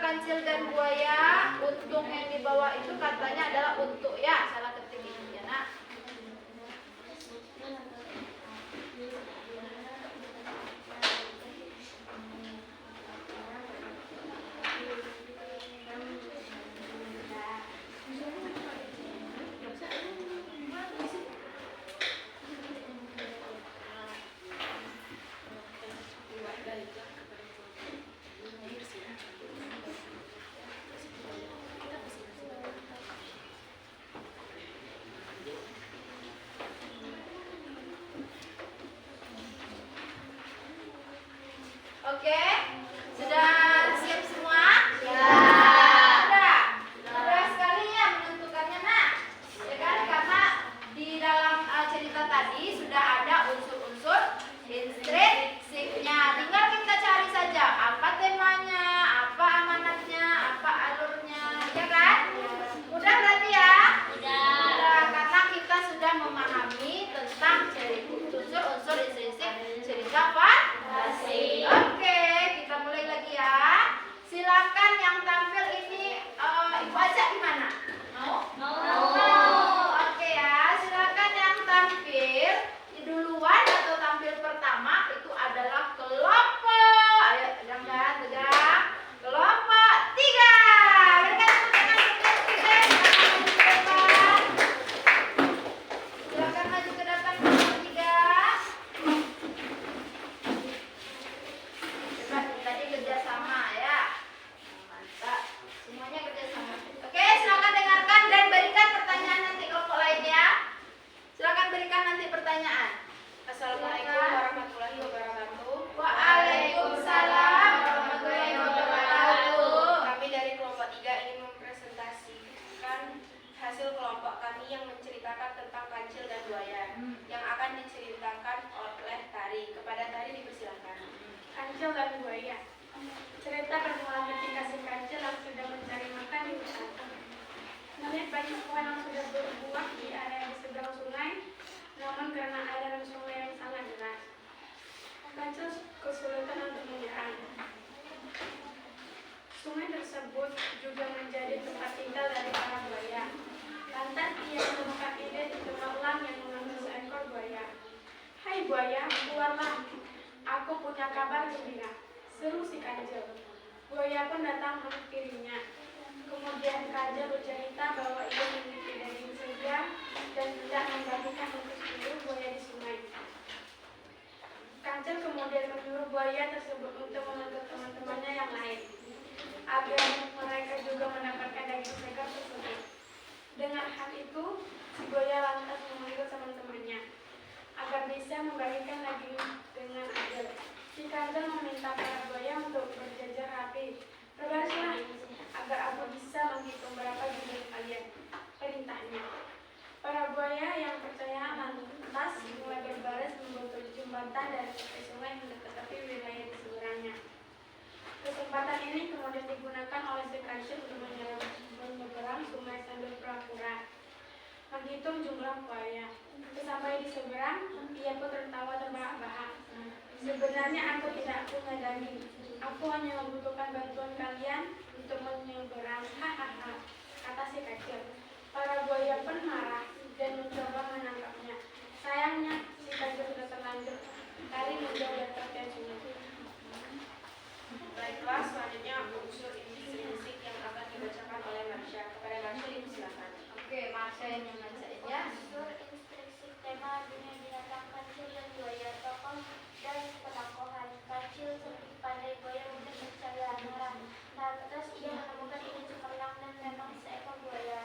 kancil dan buaya. Untung yang di bawah itu katanya adalah untuk ya. Salah ketik ini ya nak. Oke, sudah siap semua? Ya. Sudah sekali ya menentukannya nak. Ya kan, karena di dalam cerita tadi sudah ada unsur-unsur instruksinya. Tinggal kita cari saja apa temanya, apa amanatnya, apa alurnya, ya kan? Mudah berarti ya? Mudah, karena kita sudah memahami tentang unsur-unsur instruksi cerita fantasi. Oke, kita mulai lagi ya. Silakan yang tampil ini ibu ajak di mana? Mau? Oke ya, silakan yang tampil duluan atau tampil pertama itu adalah kelompok. Ayo tegak, tegak. Kelompok 3. Berikan tepuk tangan untuk kelompok 3. Silakan maju ke depan kelompok 3. Tadi kerjasama ya. Mantap. Semuanya kerjasama. Oke, silakan dengarkan dan berikan pertanyaan nanti kelompok lainnya. Silakan berikan nanti pertanyaan. Assalamualaikum warahmatullahi wabarakatuh. Waalaikumsalam warahmatullahi wabarakatuh. Kami dari kelompok 3 ingin mempresentasikan hasil kelompok kami yang menceritakan tentang kancil dan buaya yang akan diceritakan oleh Tari. Kepada Tari dipersilakan. Kancil dan buaya. Cerita bermula ketika si kancil yang sedang mencari makan di hutan. Melihat banyak pohon yang sudah berbuah di area di seberang sungai, namun karena aliran sungai yang sangat deras, kancil kesulitan untuk menyerang. Sungai tersebut juga menjadi tempat tinggal dari para buaya. Lantas ia menemukan ide di tengah elang yang mengambil seekor buaya. "Hai buaya, keluarlah. Aku punya kabar gembira," seru si kancil. Buaya pun datang menghampirinya. Kemudian kancil bercerita bahwa ia memiliki daging segar dan hendak membagikan untuk seluruh buaya di sungai. Kancil kemudian menyuruh buaya tersebut untuk menuntut teman-temannya yang lain agar mereka juga mendapatkan daging segar tersebut. Dengan hal itu, si buaya lantas memanggil teman-temannya agar bisa membagikan daging dengan adil. Si kancil meminta para buaya untuk berjajar rapi. "Berbarislah agar aku bisa menghitung berapa jumlah kalian," perintahnya. Para buaya yang percaya lantas mulai berbaris membentuk jembatan dari tepi sungai hingga ke tepi wilayah di seberangnya. Kesempatan ini kemudian digunakan oleh si kancil untuk menyeberang sungai sambil pura-pura menghitung jumlah buaya. Sesampai di seberang, ia pun tertawa terbahak-bahak. "Sebenarnya aku tidak punya daging. Aku hanya membutuhkan bantuan kalian untuk menyeberang. Hahaha," kata si kecil. Para buaya pun marah dan mencoba menangkapnya. Sayangnya, si kecil sudah terlanjur lari menjauh dari sungai. Baiklah, selanjutnya unsur intrinsik yang akan dibacakan oleh Marsha. Kepada Marsha dipersilakan. Oke, Marsha yang membacain ya. Unsur instruksi tema dunia binatang kancil dan buaya. Tokoh dan penangkohan. Kancil cerdik pandai, buaya mudah mencari amaran. Lantas ia menemukan ikan cemerlang dan memang seekor buaya.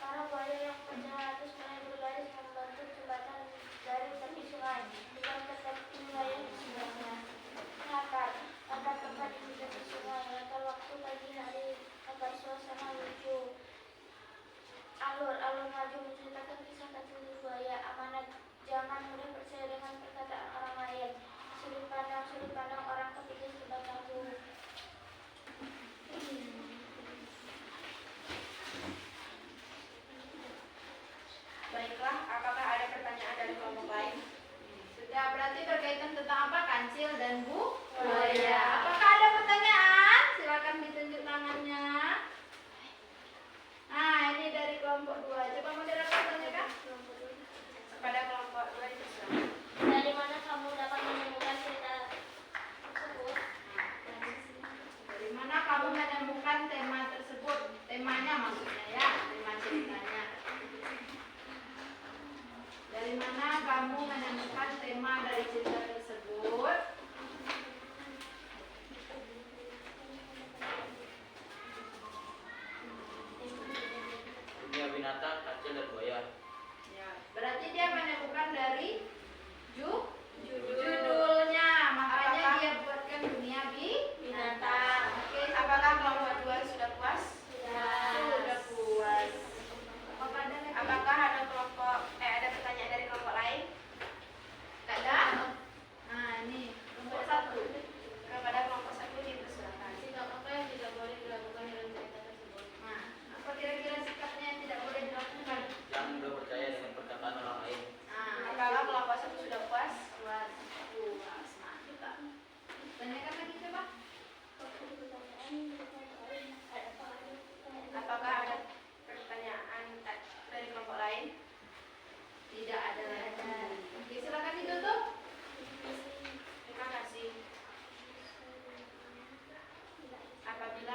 Para buaya yang berjalan mulai berbaris membentuk jembatan dari tepi sungai dengan tepi wilayah di sebelahnya. Nyata, pada tempat di tepi sungai, latar waktu pagi hari agar suasana lucu. Alur-alur maju menceritakan kisah kancil dan buaya. Amanat, jangan mudah percaya dengan perkataan orang lain. Sudut pandang orang ketiga sebatang tubuh.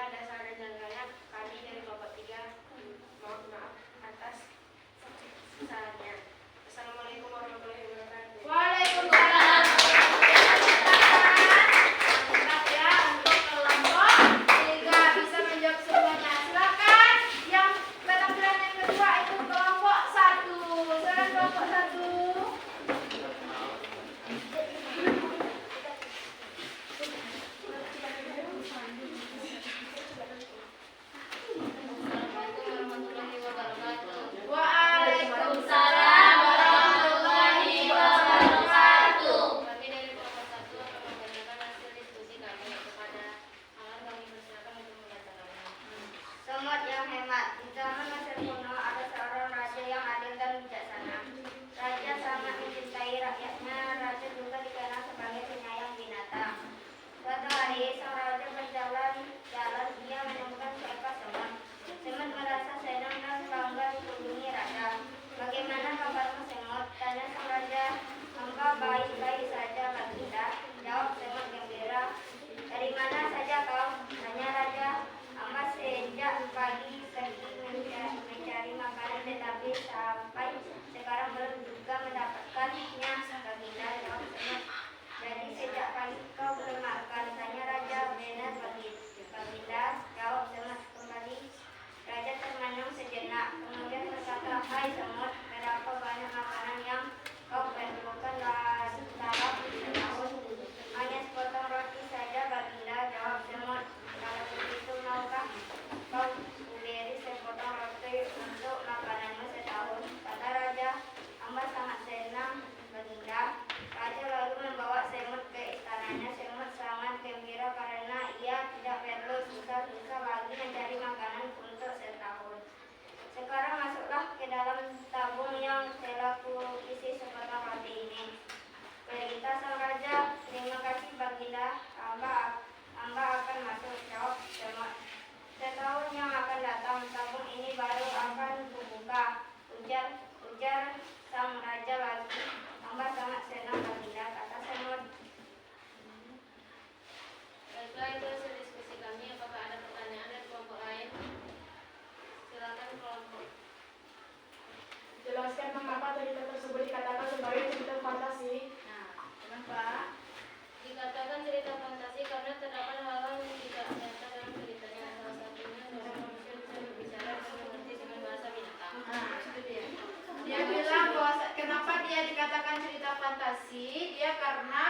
itulah dasar dan janggalnya kami dari kelompok 3 mohon maaf atas kesalahannya. Assalamualaikum warahmatullahi wabarakatuh. Waalaikumsalam. Selamat ya untuk kelompok 3 bisa menjawab semuanya. Silakan yang penampilan yang kedua itu kelompok 1. Silakan kelompok 1. Warahmatullahi wabarakatuh. Waalaikumsalam warahmatullahi wabarakatuh. Kami dari kelompok 1 akan membacakan hasil diskusi kami kepada alam kami persilakan untuk membacakannya. Semut yang hemat. Di zaman Mesir kuno ada seorang raja yang adil dan bijaksana. Raja sangat mencintai rakyatnya. Raja juga dikenal sebagai penyayang binatang. Suatu hari sang raja berjalan-jalan, dia menemukan seekor semut. Semut merasa senang dan bangga dikunjungi raja. Bagaimana kabarmu semut? Tanya sang raja. Hamba baik-baik saja baginda, jawab semut gembira. Dari mana saja kau? Tanya raja. Hamba sejak pagi pergi mencari makanan tetapi sampai sekarang belum juga mendapatkannya. Baginda, jawab semut. Jadi sejak pagi kau belum makan? Tanya raja. Benar baginda, jawab semut kembali. Raja termenung sejenak, kemudian berkata, hai semut, berapa banyak makanan yang kau perlukan dalam setahun? Hanya sepotong roti saja baginda, jawab semut. Kalau begitu maukah kau beri sepotong roti untuk makananmu setahun? Kata raja, hamba sangat senang baginda. Raja lalu membawa semut ke istananya. Semut sangat gembira karena ia tidak perlu susah-susah lagi mencari makanan untuk setahun. Sekarang masuklah ke dalam tabung yang telah kuisi sepotong roti ini. Perintah sang raja. Terima kasih baginda, hamba akan masuk, jawab semut. Setahun yang akan datang tabung ini baru akan kubuka, ujar sang raja lagi. Hamba sangat senang baginda, kata semut. Baiklah, itu hasil diskusi kami. Apakah ada pertanyaan dari kelompok lain? Silakan kelompok. Jelaskan mengapa cerita tersebut dikatakan sebagai cerita fantasi. Nah, kenapa? Dikatakan cerita fantasi karena terdapat hal-hal yang tidak nyata dalam ceritanya. Salah satunya bahwa manusia bisa berbicara dan mengerti dengan bahasa binatang. Nah, itu dia. Dia bilang bahwa kenapa dia dikatakan cerita fantasi? Dia karena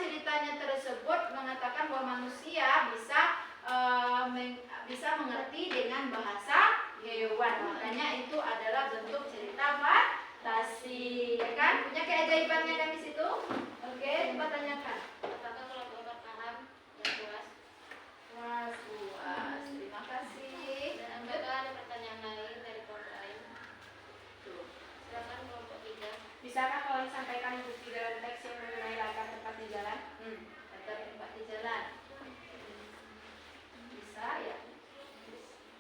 ceritanya tersebut mengatakan bahwa manusia bisa mengerti dengan bahasa hewan. Makanya itu adalah bentuk cerita fantasi, ya kan? Punya keajaibannya kan di situ? Oke, coba tanyakan. Apakah kelompok paham dan puas? Puas. Terima kasih. Dan apakah ada pertanyaan lain dari kelompok lain? Tuh. Silakan kelompok 3. Bisakah kau sampaikan bukti dalam teks yang mengenai latar tempat di jalan? Latar tempat di jalan. Bisa ya?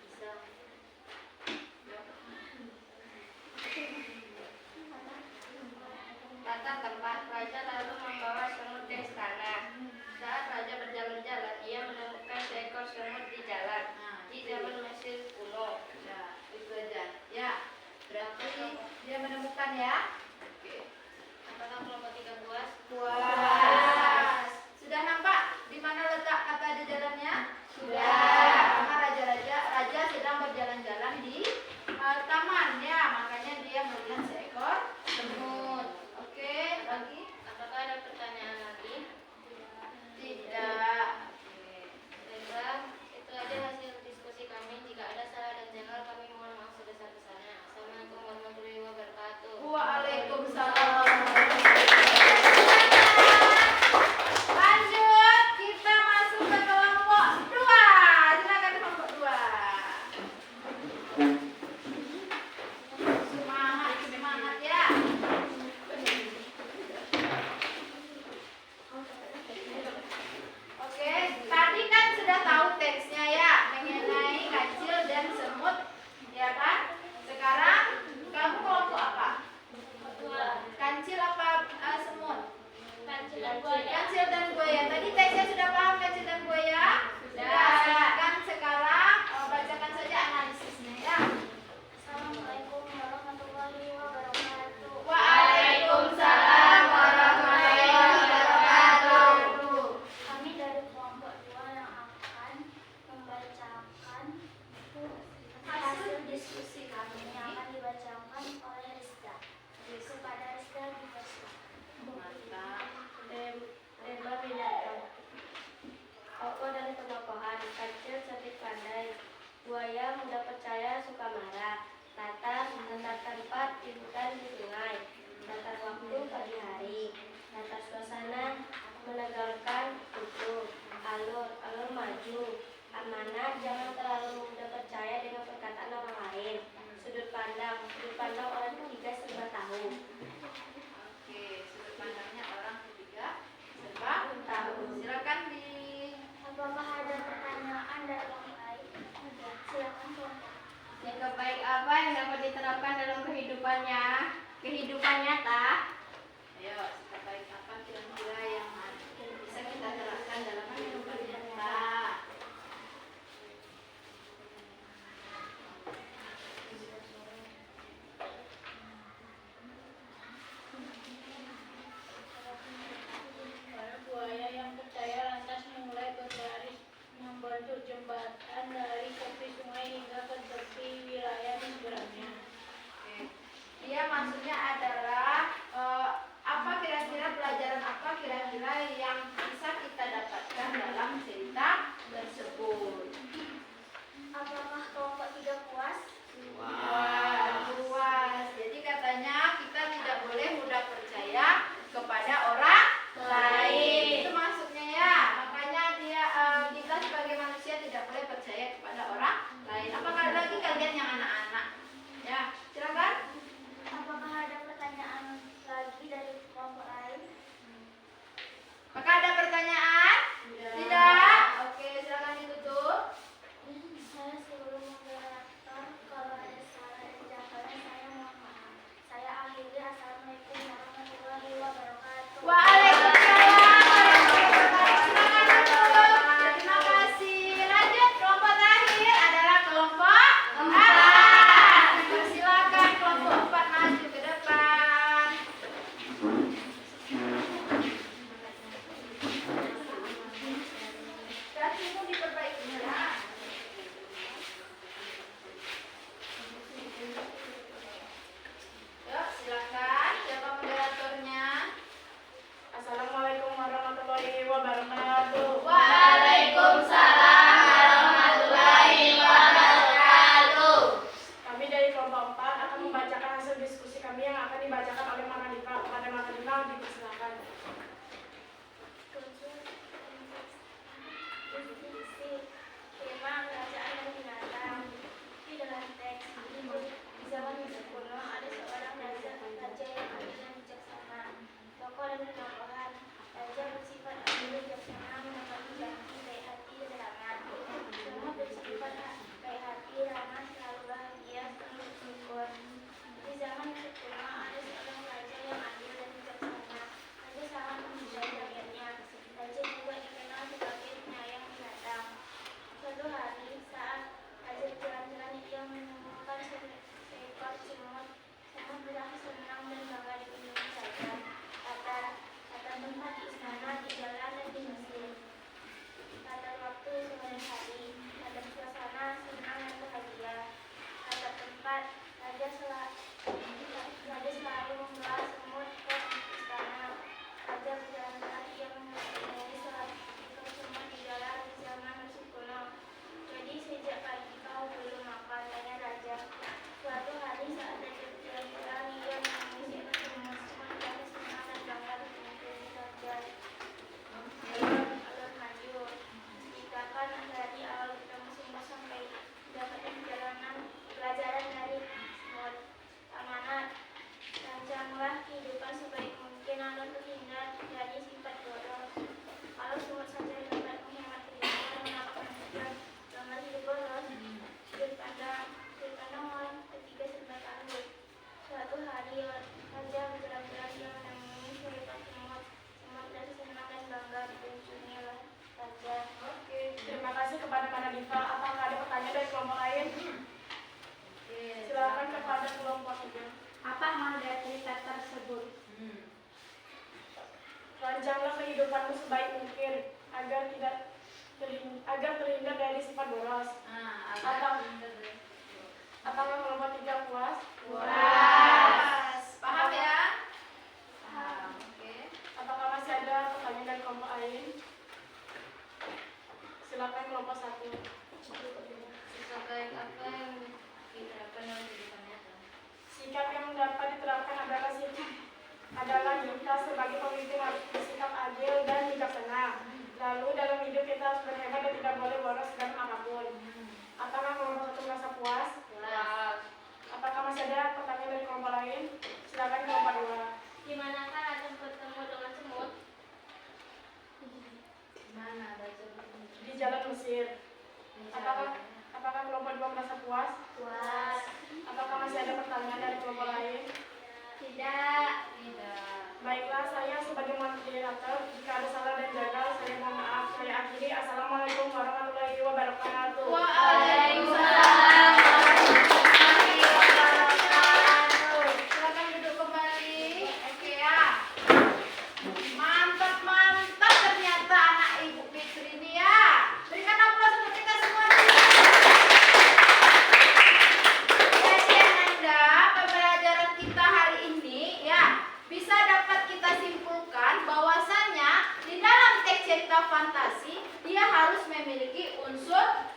Bisa. Latar tempat. Raja lalu membawa semut ke istana. Saat raja berjalan-jalan, ia menemukan seekor semut di jalan. Di zaman Mesir kuno. Ya, itu aja. Ya, berarti dia menemukan ya. Oke. Apakah kelompok 3 puas? Puas. Sudah nampak di mana letak kata di jalannya? Sudah. Karena raja sedang berjalan-jalan di taman ya, makanya dia melihat seekor semut. Oke, lagi? Apakah ada pertanyaan lagi? Tidak. Baiklah, itu aja hasil diskusi kami. Jika ada salah dan janggal, kami mohon maaf sebesar-besarnya. Assalamualaikum warahmatullahi wabarakatuh. Waalaikumsalam. Lanjut, kita masuk ke kelompok 2. alur maju. Amanat, jangan terlalu mudah percaya dengan perkataan orang lain. Sudut pandang orang ketiga serba tahu. Oke, sudut pandangnya orang ketiga serba tahu. Silakan di. Apakah ada pertanyaan dari orang lain? Silakan kelompok. Sikap baik apa yang dapat diterapkan dalam kehidupan nyata? Ayo, sikap baik apa kira-kira yang bisa kita terapkan dalam kehidupan nyata? Para buaya yang percaya lantas mulai berbaris membentuk jembatan dari tepi sungai hingga ke tepi wilayah di seberangnya. Oke. Dia maksudnya adalah apa kira-kira pelajaran apa kira-kira yang bisa kita dapatkan dalam cerita tersebut? Apakah kelompok 3 puas? Wah, puas. Jadi katanya kita tidak boleh mudah percaya kepada orang lain. Itu maksudnya ya. Makanya kita sebagai manusia tidak boleh percaya kepada orang lain. Apakah lagi kalian yang anak-anak? Ya, silakan. Apakah ada pertanyaan lagi dari kelompok lain? Apakah ada pertanyaan? Tidak. Oke, silakan ditutup. Saya sebelum moderator, kalau ada salah dan jangkalan saya mohon maaf. Saya akhiri. Assalamualaikum warahmatullahi wabarakatuh. Waalaikumsalam. Silakan ditutup. Terima kasih. Lanjut, kelompok terakhir adalah kelompok 4. Silakan kelompok 4 maju ke depan. Kakimu diperbaiki ya. Yuk, silakan. Siapa moderatornya? Assalamualaikum warahmatullahi wabarakatuh. Waalaikumsalam warahmatullahi wabarakatuh. Kami dari kelompok 4 akan membacakan hasil diskusi kami yang akan dibacakan oleh Manadipa. Kepada Manadipa dipersilakan. Tema kerajaan dan binatang. Di dalam teks ini, di zaman Mesir kuno ada seorang raja yang adil dan bijaksana. Tokoh dan ketokohan. Raja bersifat adil dan bijaksana, menepati janji, baik hati dan ramah. Semua bersifat baik hati, ramah, selalu bahagia, selalu bersyukur. Di zaman Mesir kuno ada seorang raja yang adil dan bijaksana. Raja sangat mencintai rakyatnya. Raja juga dikenal sebagai penyayang binatang. Suatu hari saat Raja jalan-jalan, ia menemukan seekor semut. Semut berasa senang dan bangga dikunjungi raja. Kata tempat di istana, di jalan dan di masjid. Kata waktu sore hari, kata suasana senang dan bahagia. Kata tempat, Raja selalu membawa semut ke istana. Raja berjalan-jalan, ia menemui ekor semut di jalan di zaman Mesir kuno. Jadi sejak pagi kau belum makan, tanya raja. Suatu hari saat raja berjalan-jalan, ia menemui seekor semut. Semut berasa senang dan bangga dikunjungi raja. Alur maju. Ceritakan dari awal ketemu semut sampai dapatkan pelajaran dari semut. Amanat. Rancanglah kehidupan sebaik mungkin agar terhindar dari sifat boros. Kalau semut saja dapat menghemat kehidupan, mengapa manusia dalam hidup boros? Sudut pandang orang ketiga serba tahu. Suatu hari raja berjalan-jalan, ia menemui seekor semut. Semut rasa senang dan bangga dikunjungi oleh raja. Oke, terima kasih kepada Manadipa. Apakah ada pertanyaan dari kelompok lain? Silakan kepada kelompok 3. Apa mandat cerita tersebut? Rancanglah kehidupanmu sebaik mungkin agar terhindar dari sifat boros. Apakah kelompok 3 puas? Puas. Paham ya? Paham. Oke. Apakah masih ada pertanyaan dari kelompok lain? Silakan kelompok 1. Sikap baik apa yang diterapkan dalam kehidupan nyata? Sikap yang dapat diterapkan adalah kita sebagai pemimpin harus bersikap adil dan bijaksana. Lalu dalam hidup kita harus Mesir. Apakah kelompok 2 merasa puas? Puas. Apakah masih ada pertanyaan dari kelompok lain? Tidak. Baiklah, saya sebagai moderator, jika ada salah dan gagal, saya mohon maaf. Saya akhiri. Assalamualaikum warahmatullahi wabarakatuh. Waalaikumsalam warahmatullahi wabarakatuh. Silakan duduk kembali. Oke ya. Mantap ternyata anak Ibu Fitri ini ya. Berikan aplaus untuk kita semua. Ya, Nanda, pembelajaran kita hari ini ya bisa dapat kita simpulkan bahwasannya di dalam teks cerita fantasi dia harus memiliki unsur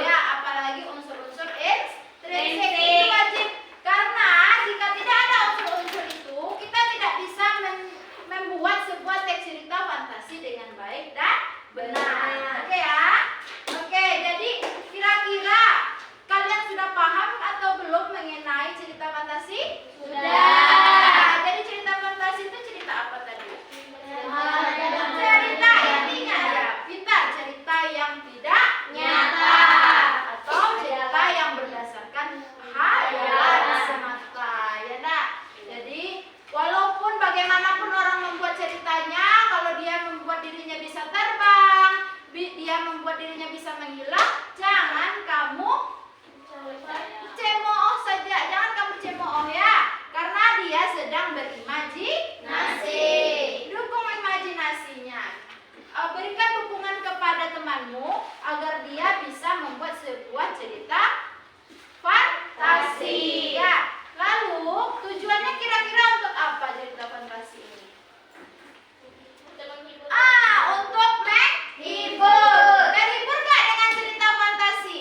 ya, apalagi unsur-unsur intrinsik itu wajib, karena jika tidak ada unsur-unsur itu kita tidak bisa membuat sebuah teks cerita fantasi dengan baik dan benar. Oke ya, oke, jadi kira-kira kalian sudah paham atau belum mengenai cerita fantasi? Sudah. Jadi cerita fantasi itu cerita apa tadi? Cerita intinya ya, pintar, cerita yang tidak nyata atau cerita yang berdasarkan hayalan semata, ya nak. Jadi walaupun bagaimanapun orang membuat ceritanya, kalau dia membuat dirinya bisa terbang, dia membuat dirinya bisa menghilang, jangan kamu cemooh saja, jangan kamu cemooh ya, karena dia sedang berimajinasi. Dukung imajinasinya. Berikan dukungan kepada temanmu agar dia bisa membuat sebuah cerita fantasi. Ya. Lalu tujuannya kira-kira untuk apa cerita fantasi ini? Untuk menghibur. Terhibur nggak dengan cerita fantasi?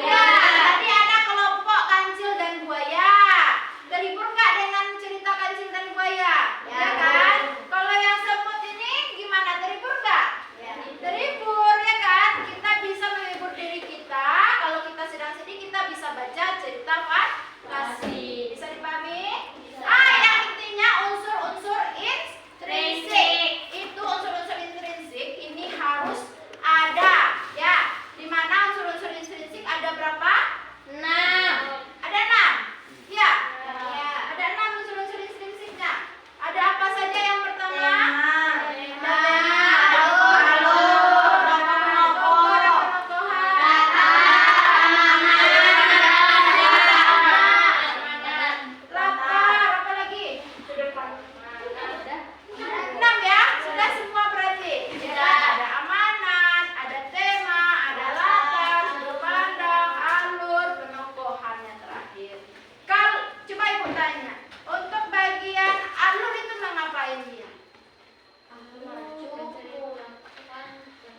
Ya. Tadi ada kelompok kancil dan buaya. Terhibur nggak dengan cerita kancil dan buaya? Ya kan? Kalau yang semut ini gimana? Terhibur nggak? Terhibur ya kan? Kita bisa menghibur diri kita. Kalau kita sedang sedih kita bisa baca cerita fantasi. Bisa dipahami? Yang intinya unsur-unsur intrinsik. Itu unsur-unsur intrinsik ini harus ada ya. Di mana unsur-unsur intrinsik ada berapa? 6. Ada 6? Ya. Ada 6 unsur-unsur intrinsiknya. Ada apa saja yang pertama?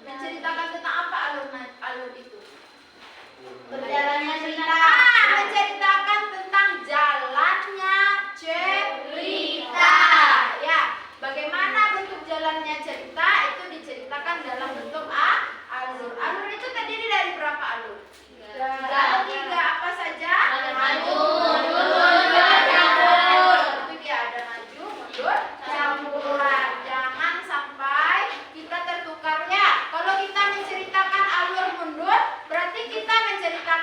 Menceritakan tentang apa alur itu? Berjalannya cerita. Menceritakan tentang jalannya cerita. Ya, bagaimana bentuk jalannya cerita itu diceritakan dalam bentuk alur. Alur itu terdiri dari berapa alur? 3. Apa saja? Maju, mundur, campur. Itu dia ada maju, mundur, campuran. Jangan sampai kita tertukar ya. Kalau kita menceritakan alur mundur, berarti kita menceritakan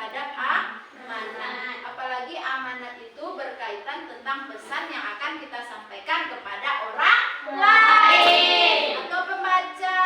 terhadap amanat. Apalagi amanat itu berkaitan tentang pesan yang akan kita sampaikan kepada orang lain atau pembaca.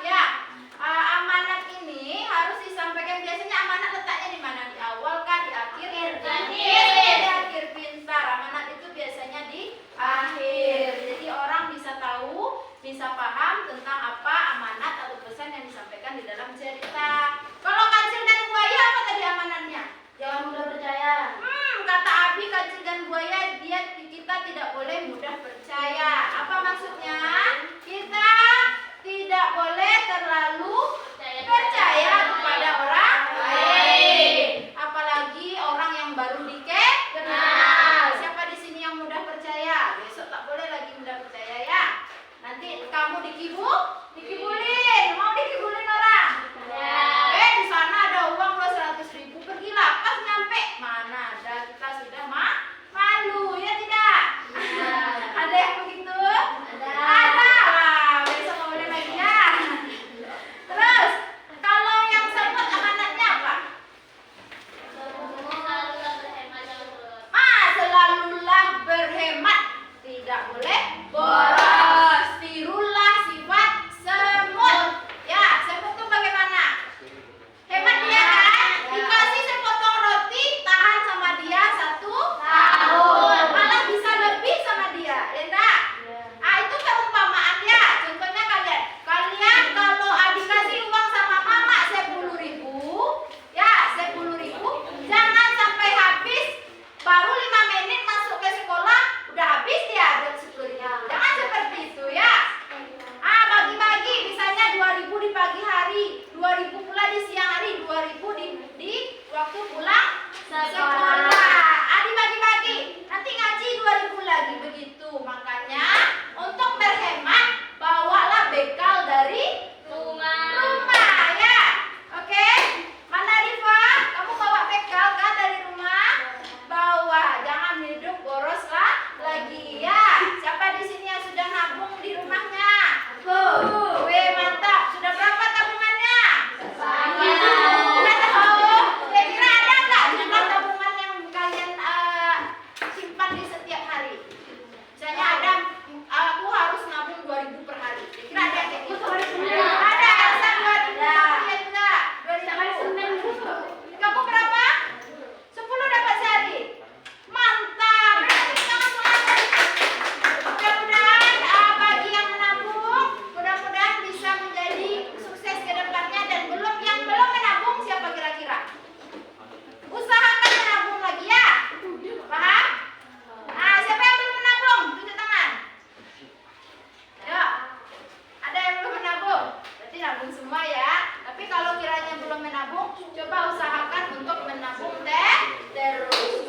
Ya, amanat ini harus disampaikan. Biasanya amanat letaknya di mana? Di awal kah? Di akhir? Di akhir. Pintar. Amanat itu biasanya di akhir. Jadi orang bisa tahu, bisa paham tentang apa amanat atau pesan yang disampaikan di dalam cerita. Kalau kancil dan buaya apa tadi amanatnya? Jangan mudah percaya. Kata Abi, kancil dan buaya kita tidak boleh mudah percaya. Apa maksudnya? Kita tidak boleh terlalu percaya kepada orang lain. Apalagi orang yang baru dikenal. Siapa di sini yang mudah percaya? Besok tak boleh lagi mudah percaya ya. Nanti kamu dikibulin. Mau dikibulin orang? Di sana ada uang 200.000, pergilah. Pas nyampe mana ada, kita sudah malu ya tidak? Ada yang begitu? Ada. Besok nggak boleh lagi ya. Terus kalau yang semut amanatnya apa? Selalulah berhemat, tidak boleh boros. Tirulah sifat semut. Ya, semut tuh bagaimana? Hemat dia kan? Dikasih sepotong roti, tahan sama dia 1 tahun. Malah bisa lebih sama dia, ya enggak? Itu perumpamaan ya. Contohnya kalian kalau dikasih uang sama mama 10.000, ya 10.000, jangan sampai habis. Baru 5 menit masuk ke sekolah, udah habis dia duit 10.000. Jangan seperti itu ya. Bagi-bagi, misalnya 2.000 di pagi hari, 2.000 pula di siang hari, 2.000 di waktu pulang sekolah. Dibagi-bagi, nanti ngaji 2.000 lagi begitu. Makanya untuk berhemat, bawalah bekal dari rumah ya. Oke? Mana Rifa? Kamu bawa bekal kan dari rumah? Bawa, jangan hidup boros lah lagi ya. Siapa di sini yang sudah nabung di rumahnya? Weh, mantap. Sudah berapa tabungannya? Udah tahu? Kira-kira ada nggak jumlah tabungan yang kalian simpan di setiap hari? Misalnya aku harus nabung 2.000 per hari. Kira-kira ada yang kayak gitu? Ada. Elsa 2.000. Iya juga. 2.000. Kamu berapa? 10 dapat sehari. Mantap. Jangan semangat. Mudah-mudahan bagi yang menabung, mudah-mudahan bisa menjadi sukses ke depannya. Dan yang belum menabung siapa kira-kira? Usahakan menabung lagi ya. Paham? Siapa yang belum menabung? Tunjuk tangan. Ayo. Ada yang belum menabung? Berarti nabung semua ya. Tapi kalau kiranya belum menabung, coba usahakan untuk menabung terus.